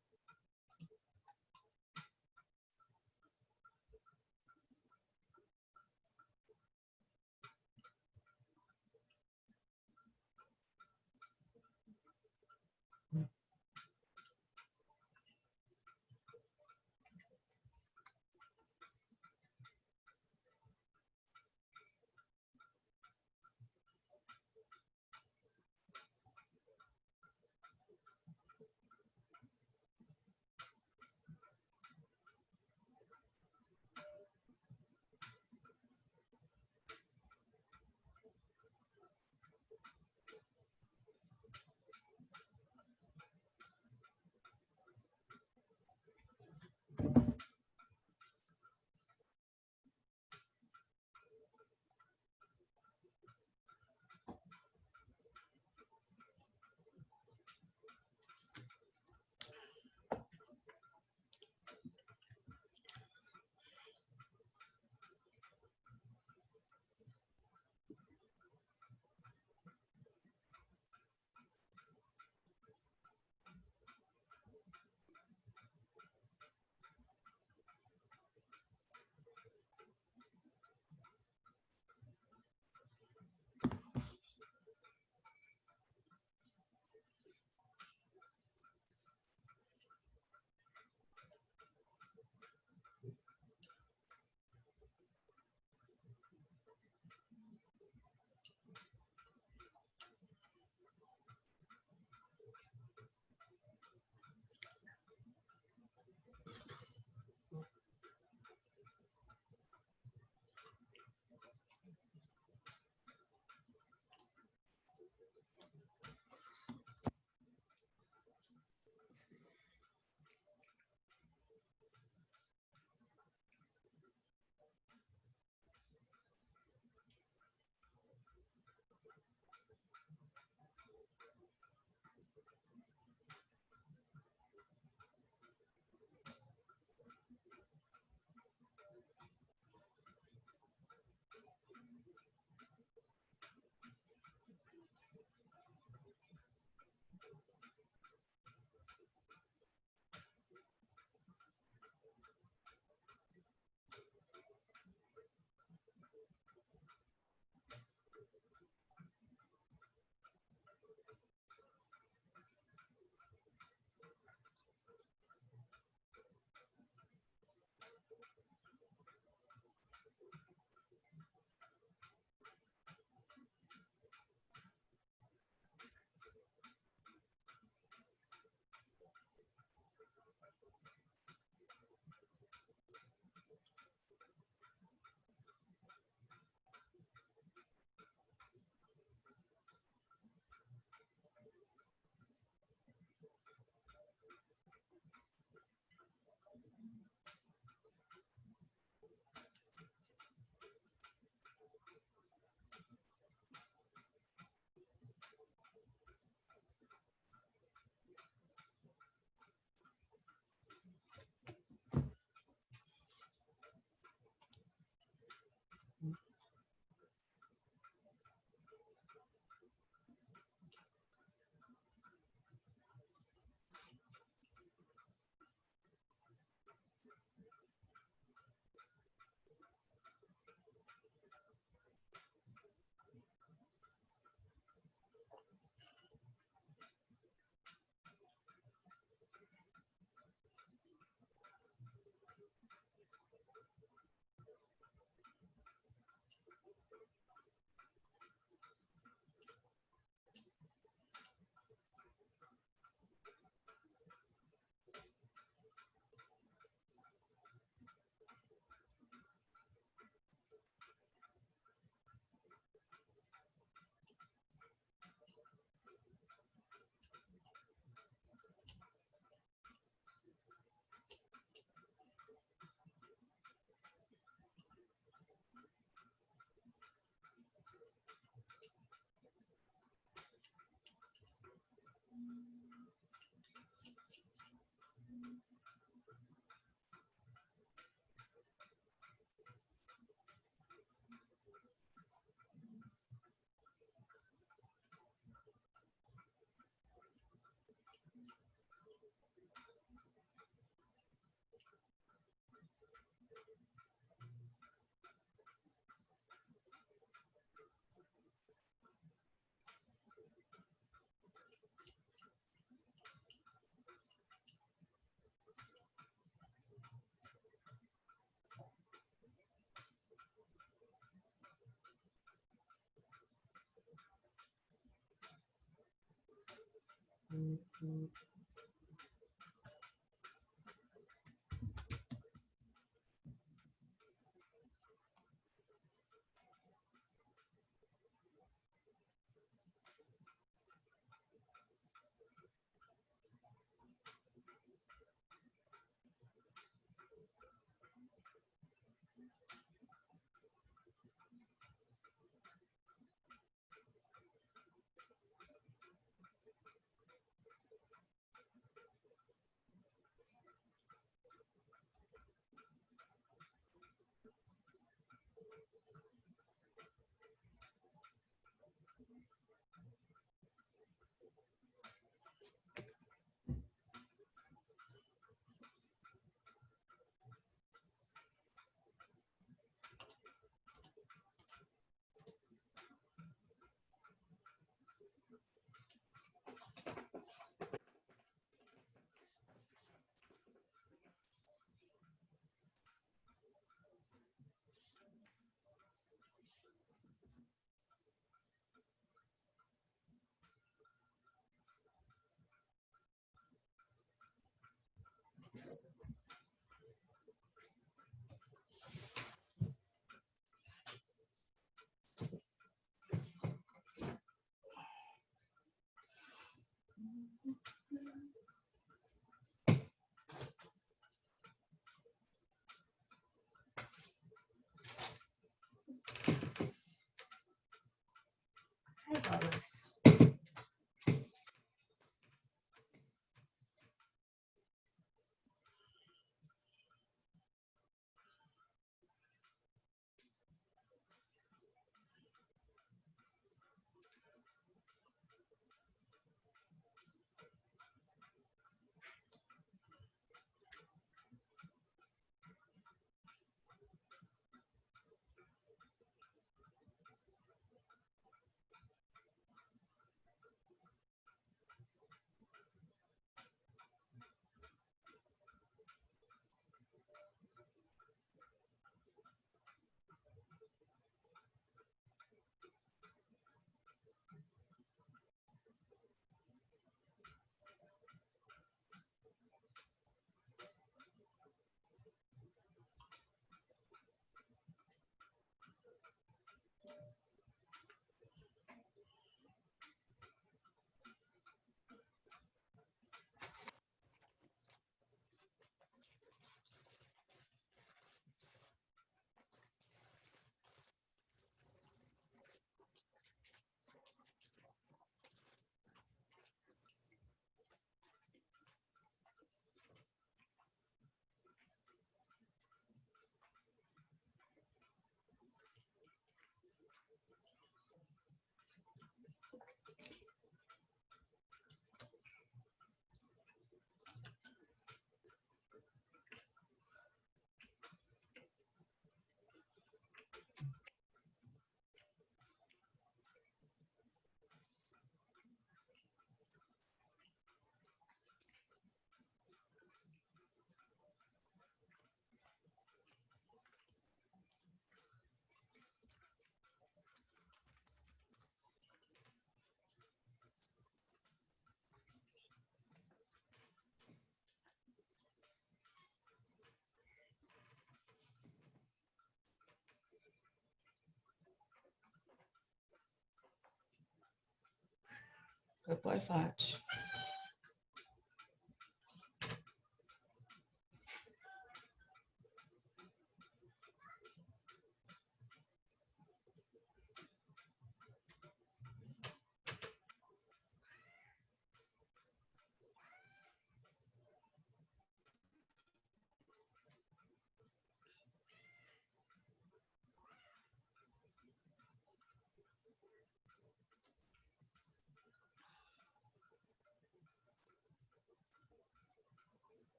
Good boy, Fletch.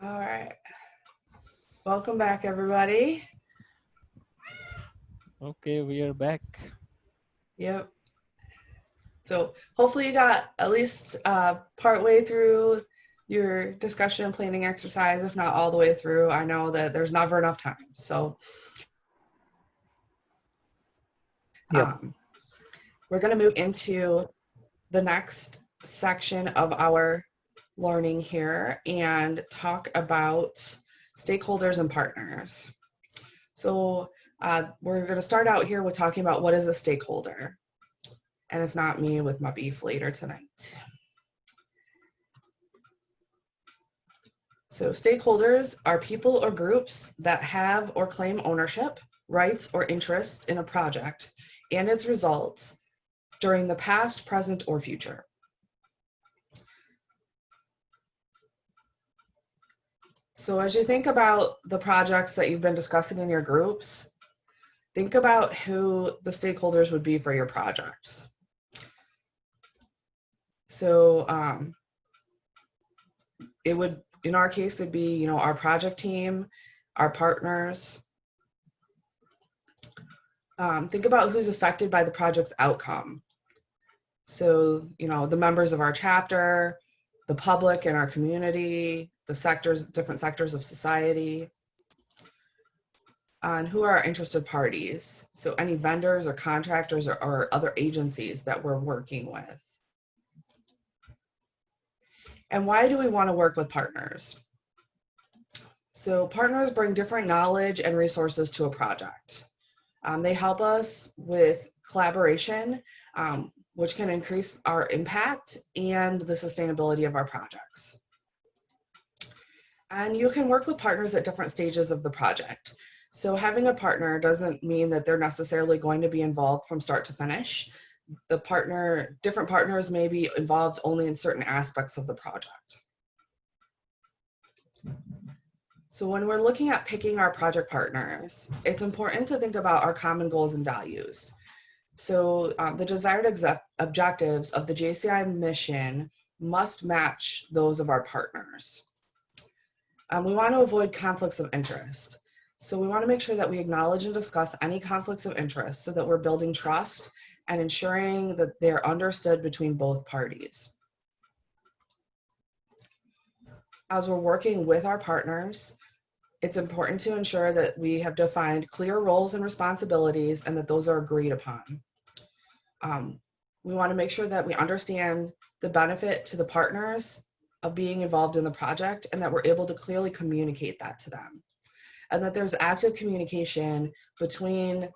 All right. Welcome back, everybody. Okay, we are back. Yep. So hopefully you got at least partway through your discussion planning exercise, if not all the way through. I know that there's never enough time. So we're going to move into the next section of our learning here and talk about stakeholders and partners. So we're going to start out here with talking about what is a stakeholder. And it's not me with my beef later tonight. So stakeholders are people or groups that have or claim ownership, rights, or interests in a project and its results during the past, present, or future. So as you think about the projects that you've been discussing in your groups, think about who the stakeholders would be for your projects. So it would, in our case, it'd be, you know, our project team, our partners. Think about who's affected by the project's outcome. So, you know, the members of our chapter, the public in our community, the sectors, different sectors of society, and who are our interested parties. So any vendors or contractors or other agencies that we're working with. And why do we want to work with partners? So partners bring different knowledge and resources to a project. They help us with collaboration, which can increase our impact and the sustainability of our projects. And you can work with partners at different stages of the project. So having a partner doesn't mean that they're necessarily going to be involved from start to finish. Different partners may be involved only in certain aspects of the project. So when we're looking at picking our project partners, it's important to think about our common goals and values. So the desired objectives of the JCI mission must match those of our partners. We want to avoid conflicts of interest. So we want to make sure that we acknowledge and discuss any conflicts of interest so that we're building trust and ensuring that they're understood between both parties. As we're working with our partners, it's important to ensure that we have defined clear roles and responsibilities and that those are agreed upon. We want to make sure that we understand the benefit to the partners of being involved in the project and that we're able to clearly communicate that to them. And that there's active communication between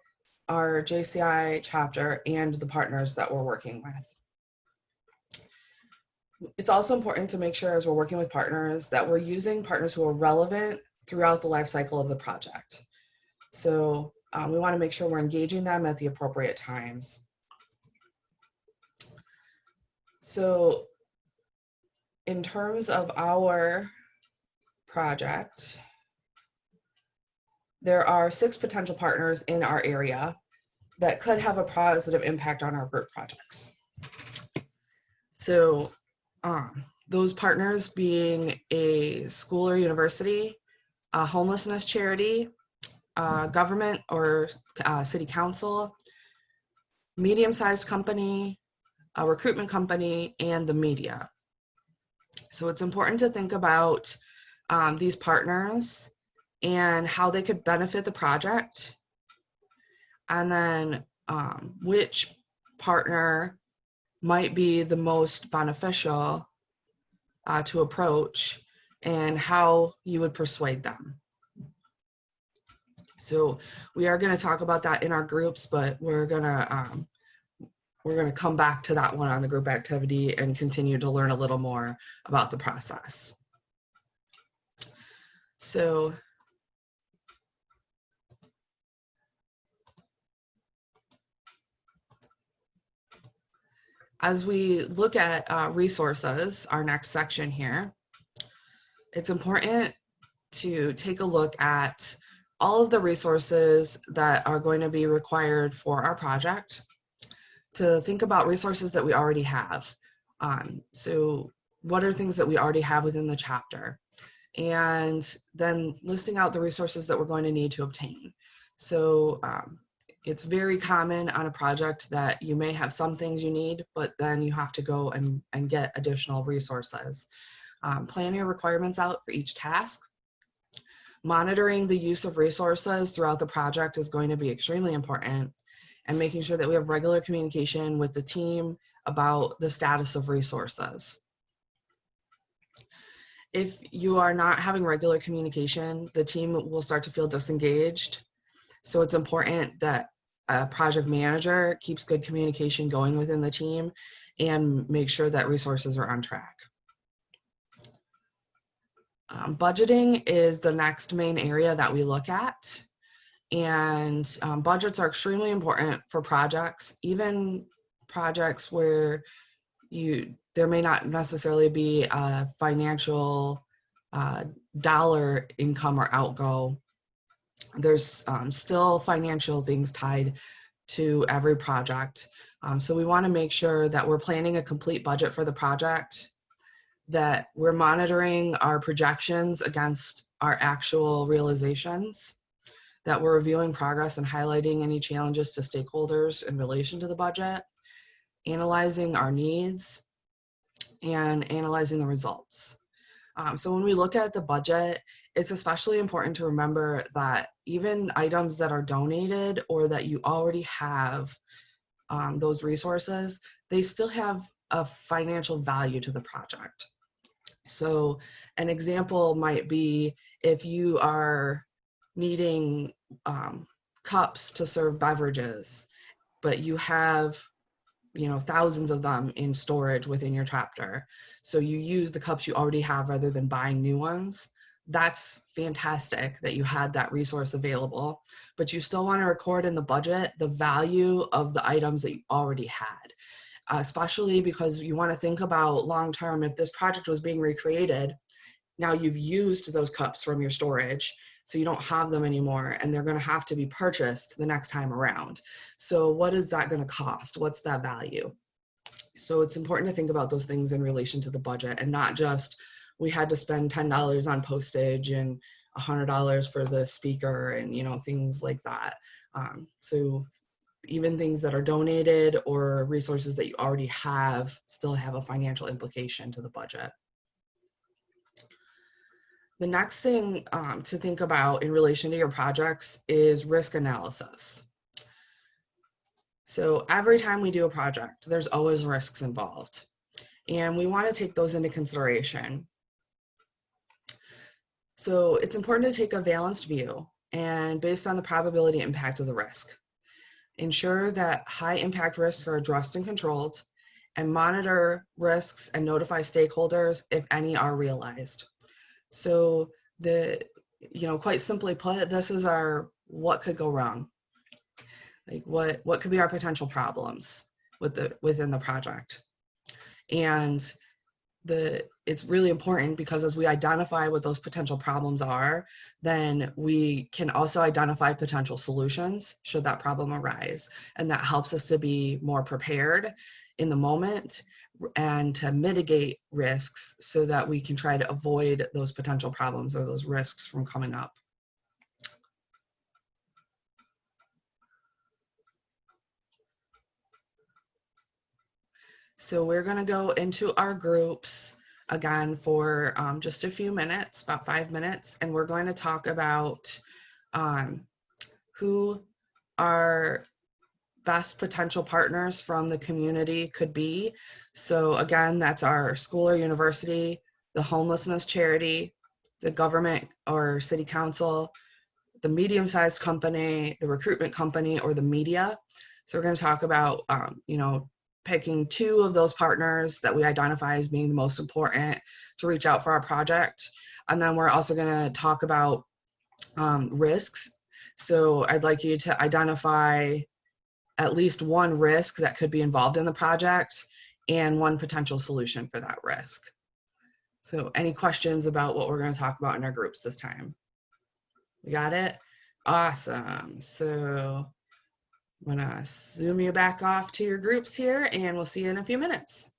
our JCI chapter and the partners that we're working with. It's also important to make sure as we're working with partners that we're using partners who are relevant throughout the life cycle of the project. So we want to make sure we're engaging them at the appropriate times. So in terms of our project, there are 6 potential partners in our area that could have a positive impact on our group projects. So those partners being a school or university, a homelessness charity, government or city council, medium-sized company, a recruitment company, and the media. So it's important to think about these partners and how they could benefit the project and then which partner might be the most beneficial to approach, and how you would persuade them. So we are going to talk about that in our groups, but we're going to come back to that one on the group activity and continue to learn a little more about the process. So as we look at resources, our next section here, it's important to take a look at all of the resources that are going to be required for our project, to think about resources that we already have. So what are things that we already have within the chapter? And then listing out the resources that we're going to need to obtain. So it's very common on a project that you may have some things you need, but then you have to go and get additional resources. Plan your requirements out for each task. Monitoring the use of resources throughout the project is going to be extremely important, and making sure that we have regular communication with the team about the status of resources. If you are not having regular communication, the team will start to feel disengaged. So it's important that a project manager keeps good communication going within the team and make sure that resources are on track. Budgeting is the next main area that we look at. And budgets are extremely important for projects, even projects where there may not necessarily be a financial dollar income or outgo. There's still financial things tied to every project. So we want to make sure that we're planning a complete budget for the project, that we're monitoring our projections against our actual realizations, that we're reviewing progress and highlighting any challenges to stakeholders in relation to the budget, analyzing our needs, and analyzing the results. So when we look at the budget, it's especially important to remember that even items that are donated or that you already have those resources, they still have a financial value to the project. So an example might be if you are needing cups to serve beverages, but you have thousands of them in storage within your chapter. So you use the cups you already have rather than buying new ones. That's fantastic that you had that resource available, but you still want to record in the budget the value of the items that you already had, especially because you want to think about long-term. If this project was being recreated, now you've used those cups from your storage, so you don't have them anymore, and they're going to have to be purchased the next time around. So what is that going to cost? What's that value? So it's important to think about those things in relation to the budget, and not just we had to spend $10 on postage and $100 for the speaker and things like that. So even things that are donated or resources that you already have still have a financial implication to the budget. The next thing to think about in relation to your projects is risk analysis. So every time we do a project, there's always risks involved, and we want to take those into consideration. So it's important to take a balanced view and based on the probability impact of the risk. Ensure that high impact risks are addressed and controlled, and monitor risks and notify stakeholders if any are realized. So quite simply put, this is our what could go wrong. Like what could be our potential problems within the project. And it's really important because as we identify what those potential problems are, then we can also identify potential solutions should that problem arise. And that helps us to be more prepared in the moment and to mitigate risks so that we can try to avoid those potential problems or those risks from coming up. So we're going to go into our groups again for just a few minutes, about 5 minutes, and we're going to talk about who our best potential partners from the community could be. So again, that's our school or university, the homelessness charity, the government or city council, the medium-sized company, the recruitment company, or the media. So we're going to talk about, picking 2 of those partners that we identify as being the most important to reach out for our project. And then we're also going to talk about risks. So I'd like you to identify at least one risk that could be involved in the project and one potential solution for that risk. So any questions about what we're going to talk about in our groups this time? You got it? Awesome. So I'm gonna zoom you back off to your groups here and we'll see you in a few minutes.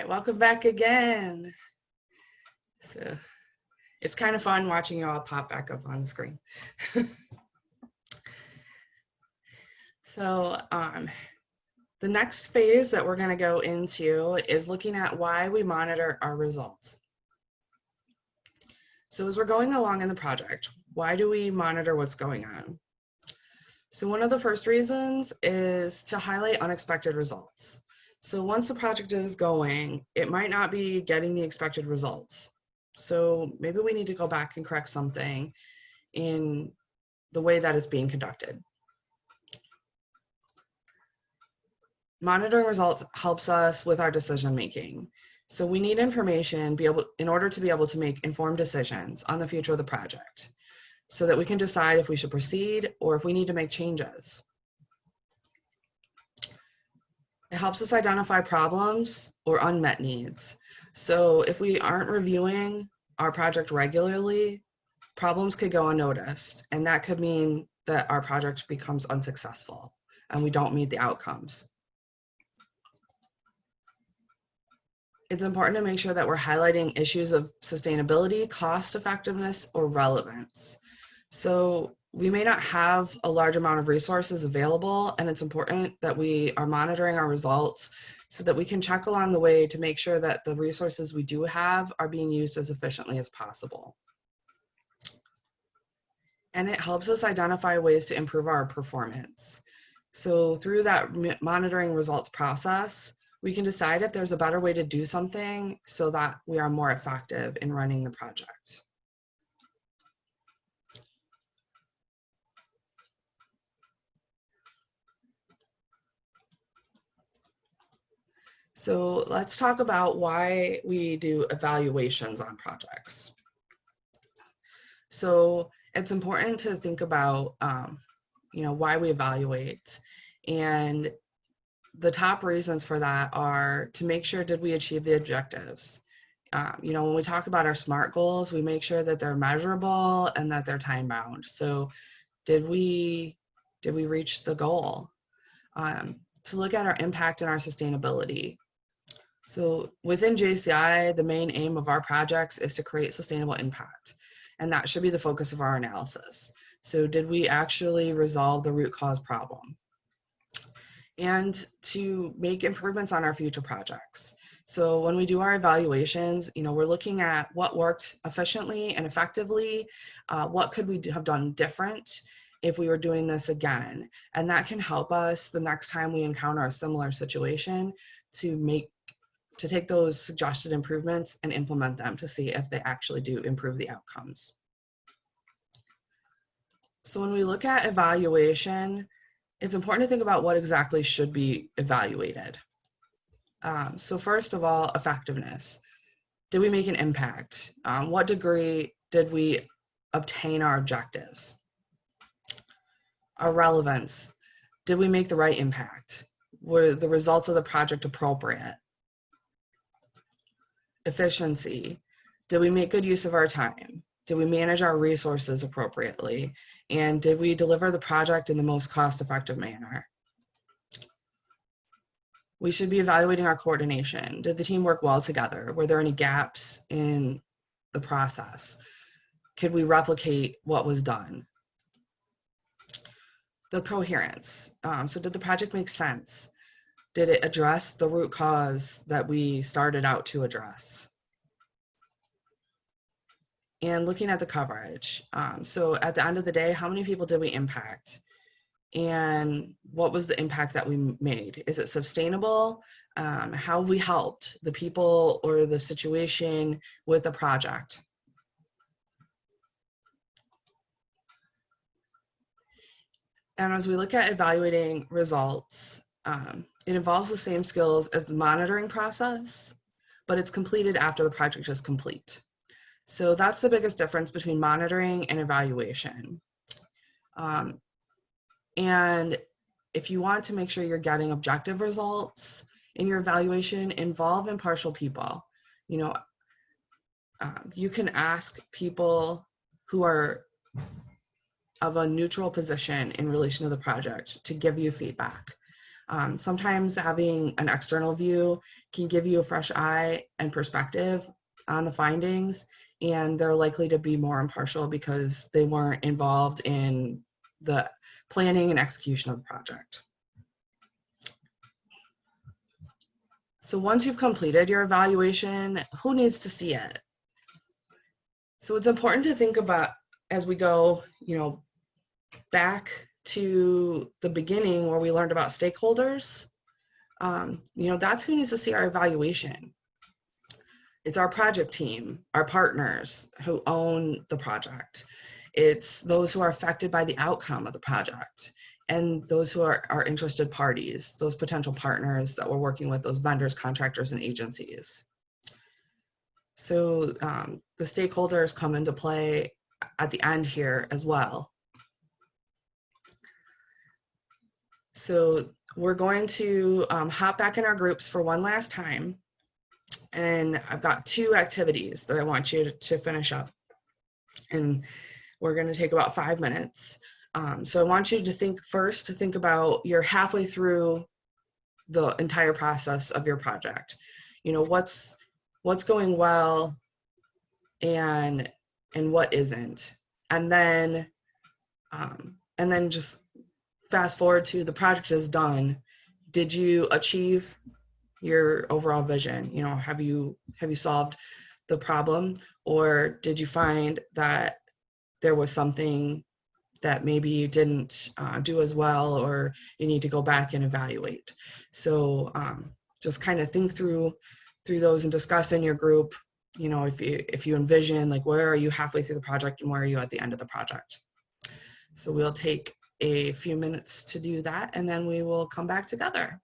right, welcome back again. So it's kind of fun watching you all pop back up on the screen. So the next phase that we're going to go into is looking at why we monitor our results. So as we're going along in the project, why do we monitor what's going on? So one of the first reasons is to highlight unexpected results. So once the project is going, it might not be getting the expected results. So maybe we need to go back and correct something in the way that it's being conducted. Monitoring results helps us with our decision making. So we need information in order to be able to make informed decisions on the future of the project, so that we can decide if we should proceed or if we need to make changes. It helps us identify problems or unmet needs. So if we aren't reviewing our project regularly, problems could go unnoticed, and that could mean that our project becomes unsuccessful and we don't meet the outcomes. It's important to make sure that we're highlighting issues of sustainability, cost effectiveness, or relevance. So we may not have a large amount of resources available, and it's important that we are monitoring our results so that we can check along the way to make sure that the resources we do have are being used as efficiently as possible. And it helps us identify ways to improve our performance. So through that monitoring results process, we can decide if there's a better way to do something so that we are more effective in running the project. So let's talk about why we do evaluations on projects. So it's important to think about, why we evaluate. And the top reasons for that are to make sure, did we achieve the objectives? When we talk about our SMART goals, we make sure that they're measurable and that they're time bound. So did we reach the goal? To look at our impact and our sustainability. So within JCI, the main aim of our projects is to create sustainable impact, and that should be the focus of our analysis. So did we actually resolve the root cause problem? And to make improvements on our future projects. So when we do our evaluations, we're looking at what worked efficiently and effectively, what could we have done different if we were doing this again? And that can help us the next time we encounter a similar situation to take those suggested improvements and implement them to see if they actually do improve the outcomes. So when we look at evaluation, it's important to think about what exactly should be evaluated. So first of all, effectiveness. Did we make an impact? What degree did we obtain our objectives? Our relevance. Did we make the right impact? Were the results of the project appropriate? Efficiency. Did we make good use of our time? Did we manage our resources appropriately? And did we deliver the project in the most cost-effective manner? We should be evaluating our coordination. Did the team work well together? Were there any gaps in the process? Could we replicate what was done? The coherence. So did the project make sense? Did it address the root cause that we started out to address? And looking at the coverage. So at the end of the day, how many people did we impact? And what was the impact that we made? Is it sustainable? How have we helped the people or the situation with the project? And as we look at evaluating results, it involves the same skills as the monitoring process, but it's completed after the project is complete. So that's the biggest difference between monitoring and evaluation. And if you want to make sure you're getting objective results in your evaluation, involve impartial people. You can ask people who are of a neutral position in relation to the project to give you feedback. Sometimes having an external view can give you a fresh eye and perspective on the findings, and they're likely to be more impartial because they weren't involved in the planning and execution of the project. So once you've completed your evaluation, who needs to see it? So it's important to think about as we go, back to the beginning where we learned about stakeholders. That's who needs to see our evaluation. It's our project team, our partners who own the project. It's those who are affected by the outcome of the project, and those who are interested parties, those potential partners that we're working with, those vendors, contractors, and agencies. So the stakeholders come into play at the end here as well. So we're going to hop back in our groups for one last time. And I've got 2 activities that I want you to finish up. And we're going to take about 5 minutes. So I want you to think about you're halfway through the entire process of your project. What's going well and what isn't. And then just fast forward to the project is done. Did you achieve your overall vision? Have you solved the problem, or did you find that there was something that maybe you didn't do as well, or you need to go back and evaluate? So just kind of think through those and discuss in your group, if you envision, like, where are you halfway through the project and where are you at the end of the project? So we'll take a few minutes to do that, and then we will come back together.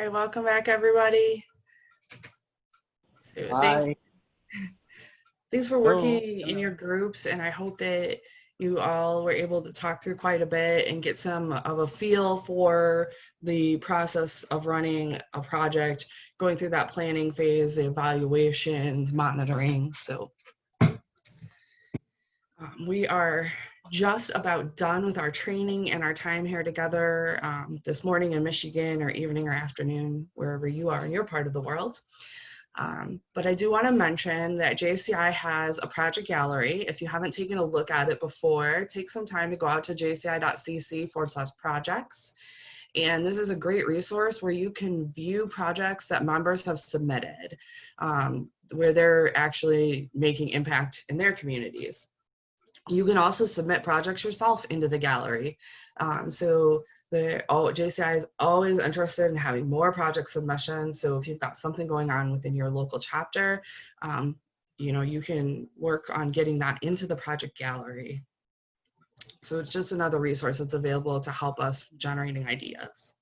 right, welcome back, everybody. So Hi. thanks for working in your groups, and I hope that you all were able to talk through quite a bit and get some of a feel for the process of running a project, going through that planning phase, the evaluations, monitoring. So we are just about done with our training and our time here together this morning in Michigan, or evening or afternoon, wherever you are in your part of the world. But I do want to mention that JCI has a project gallery. If you haven't taken a look at it before, take some time to go out to jci.cc/projects. And this is a great resource where you can view projects that members have submitted, where they're actually making impact in their communities. You can also submit projects yourself into the gallery. JCI is always interested in having more project submissions. So if you've got something going on within your local chapter, you can work on getting that into the project gallery. So it's just another resource that's available to help us generating ideas.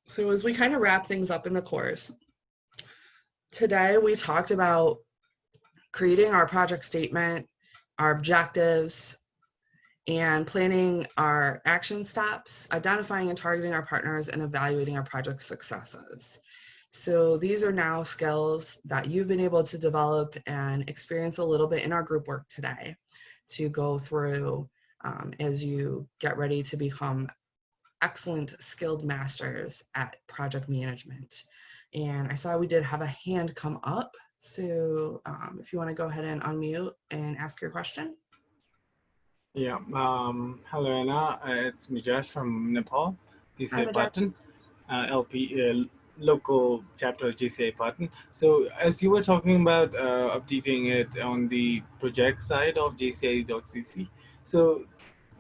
So as we kind of wrap things up in the course, today we talked about creating our project statement, our objectives, and planning our action steps, identifying and targeting our partners, and evaluating our project successes. So these are now skills that you've been able to develop and experience a little bit in our group work today to go through as you get ready to become excellent skilled masters at project management. And I saw we did have a hand come up. So if you want to go ahead and unmute and ask your question. Yeah. Hello, Anna. It's Mijash from Nepal, Hi, JCI Mijash. Patton, LP local chapter of JCI Patton. So as you were talking about updating it on the project side of JCI.cc, so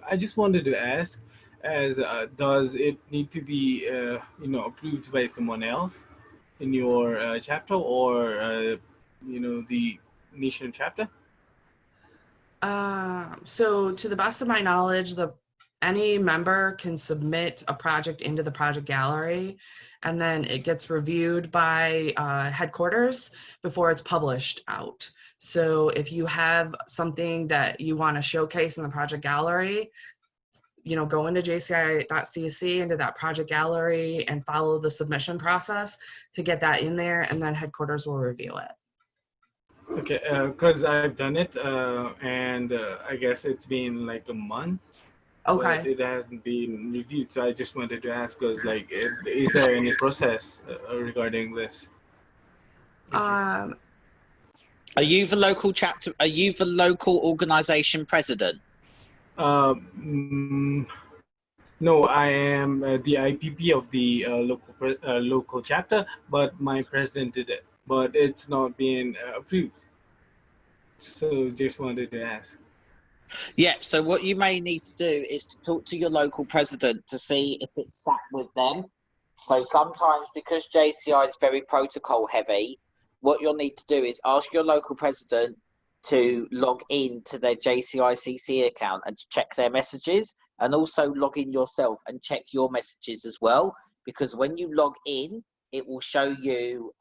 I just wanted to ask, does it need to be approved by someone else in your chapter, or the nation chapter? So to the best of my knowledge, any member can submit a project into the project gallery, and then it gets reviewed by headquarters before it's published out. So if you have something that you want to showcase in the project gallery, go into jci.cc, into that project gallery, and follow the submission process to get that in there, and then headquarters will review it. Okay, because I've done it, and I guess it's been like a month. Okay. But it hasn't been reviewed, so I just wanted to ask, because is there any process regarding this? Are you the local chapter? Are you the local organization president? No, I am the IPP of the local chapter, but my president did it, but it's not being approved. So just wanted to ask. Yeah, so what you may need to do is to talk to your local president to see if it's sat with them. So sometimes, because JCI is very protocol heavy, what you'll need to do is ask your local president to log in to their JCI CC account and to check their messages, and also log in yourself and check your messages as well, because when you log in, it will show you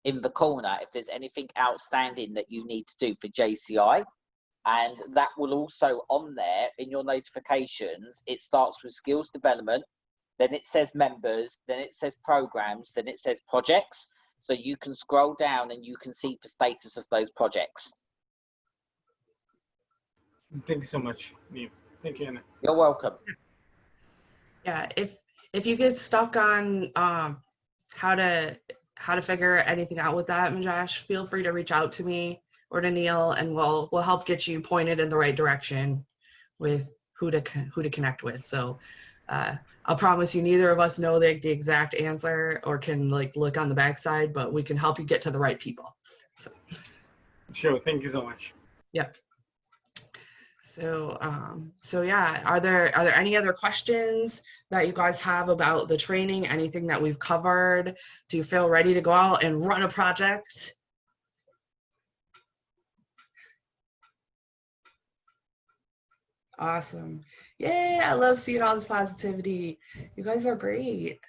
in the corner if there's anything outstanding that you need to do for JCI. And that will also, on there in your notifications, it starts with skills development, then it says members, then it says programs, then it says projects. So you can scroll down and you can see the status of those projects. Thank you so much, Neil. Thank you, Anna. You're welcome. Yeah, if you get stuck on how to figure anything out with that, Mijash, feel free to reach out to me or to Neil, and we'll help get you pointed in the right direction with who to connect with. So I'll promise you, neither of us know the exact answer or can look on the backside, but we can help you get to the right people. So. Sure. Thank you so much. Yep. So yeah, are there any other questions that you guys have about the training? Anything that we've covered? Do you feel ready to go out and run a project? Awesome. Yay, I love seeing all this positivity. You guys are great.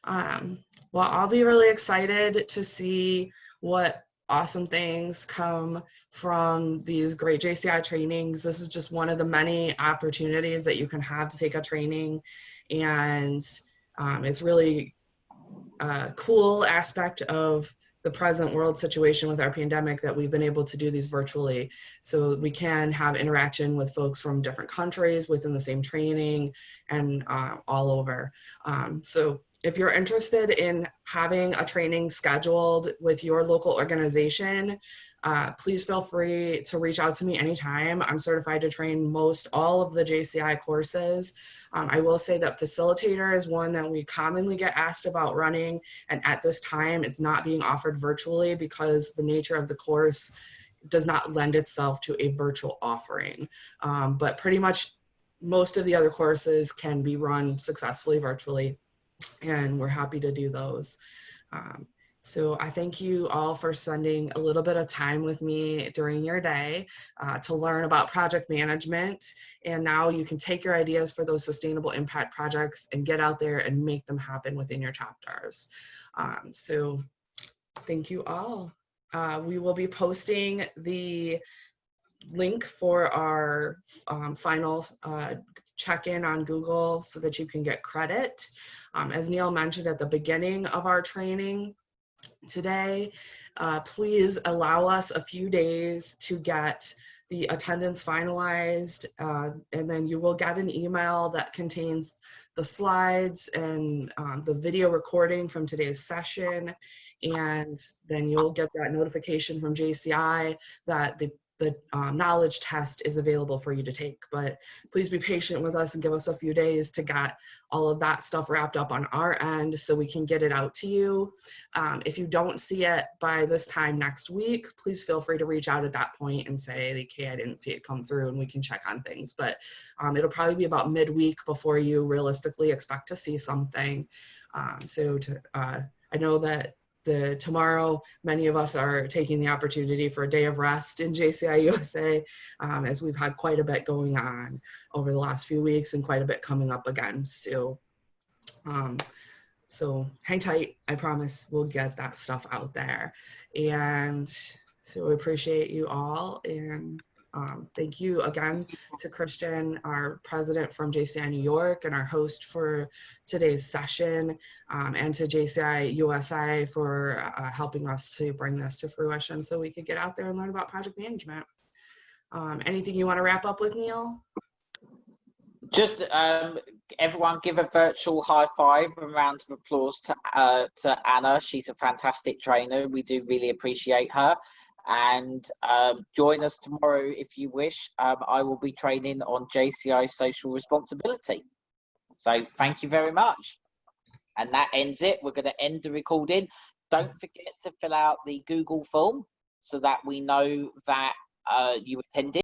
Well, I'll be really excited to see what awesome things come from these great JCI trainings. This is just one of the many opportunities that you can have to take a training, and it's really a cool aspect of the present world situation with our pandemic that we've been able to do these virtually, so we can have interaction with folks from different countries within the same training and all over. So if you're interested in having a training scheduled with your local organization, please feel free to reach out to me anytime. I'm certified to train all of the JCI courses. I will say that facilitator is one that we commonly get asked about running, and at this time it's not being offered virtually because the nature of the course does not lend itself to a virtual offering. But pretty much most of the other courses can be run successfully virtually, and we're happy to do those. So I thank you all for spending a little bit of time with me during your day to learn about project management. And now you can take your ideas for those sustainable impact projects and get out there and make them happen within your chapters. So thank you all. We will be posting the link for our final check-in on Google so that you can get credit. As Neil mentioned at the beginning of our training today, please allow us a few days to get the attendance finalized, and then you will get an email that contains the slides and the video recording from today's session, and then you'll get that notification from JCI that the knowledge test is available for you to take. But please be patient with us and give us a few days to get all of that stuff wrapped up on our end so we can get it out to you. If you don't see it by this time next week, please feel free to reach out at that point and say, like, hey, I didn't see it come through, and we can check on things. But it'll probably be about midweek before you realistically expect to see something. I know that tomorrow, many of us are taking the opportunity for a day of rest in JCI USA, as we've had quite a bit going on over the last few weeks and quite a bit coming up again. So hang tight. I promise we'll get that stuff out there. And so we appreciate you all. And thank you again to Christian, our president from JCI New York and our host for today's session, and to JCI USA for helping us to bring this to fruition so we could get out there and learn about project management. Anything you want to wrap up with, Neil? Just everyone give a virtual high five and round of applause to Anna. She's a fantastic trainer. We do really appreciate her. And join us tomorrow if you wish. I will be training on JCI social responsibility. So thank you very much. And that ends it. We're going to end the recording. Don't forget to fill out the Google form so that we know that you attended.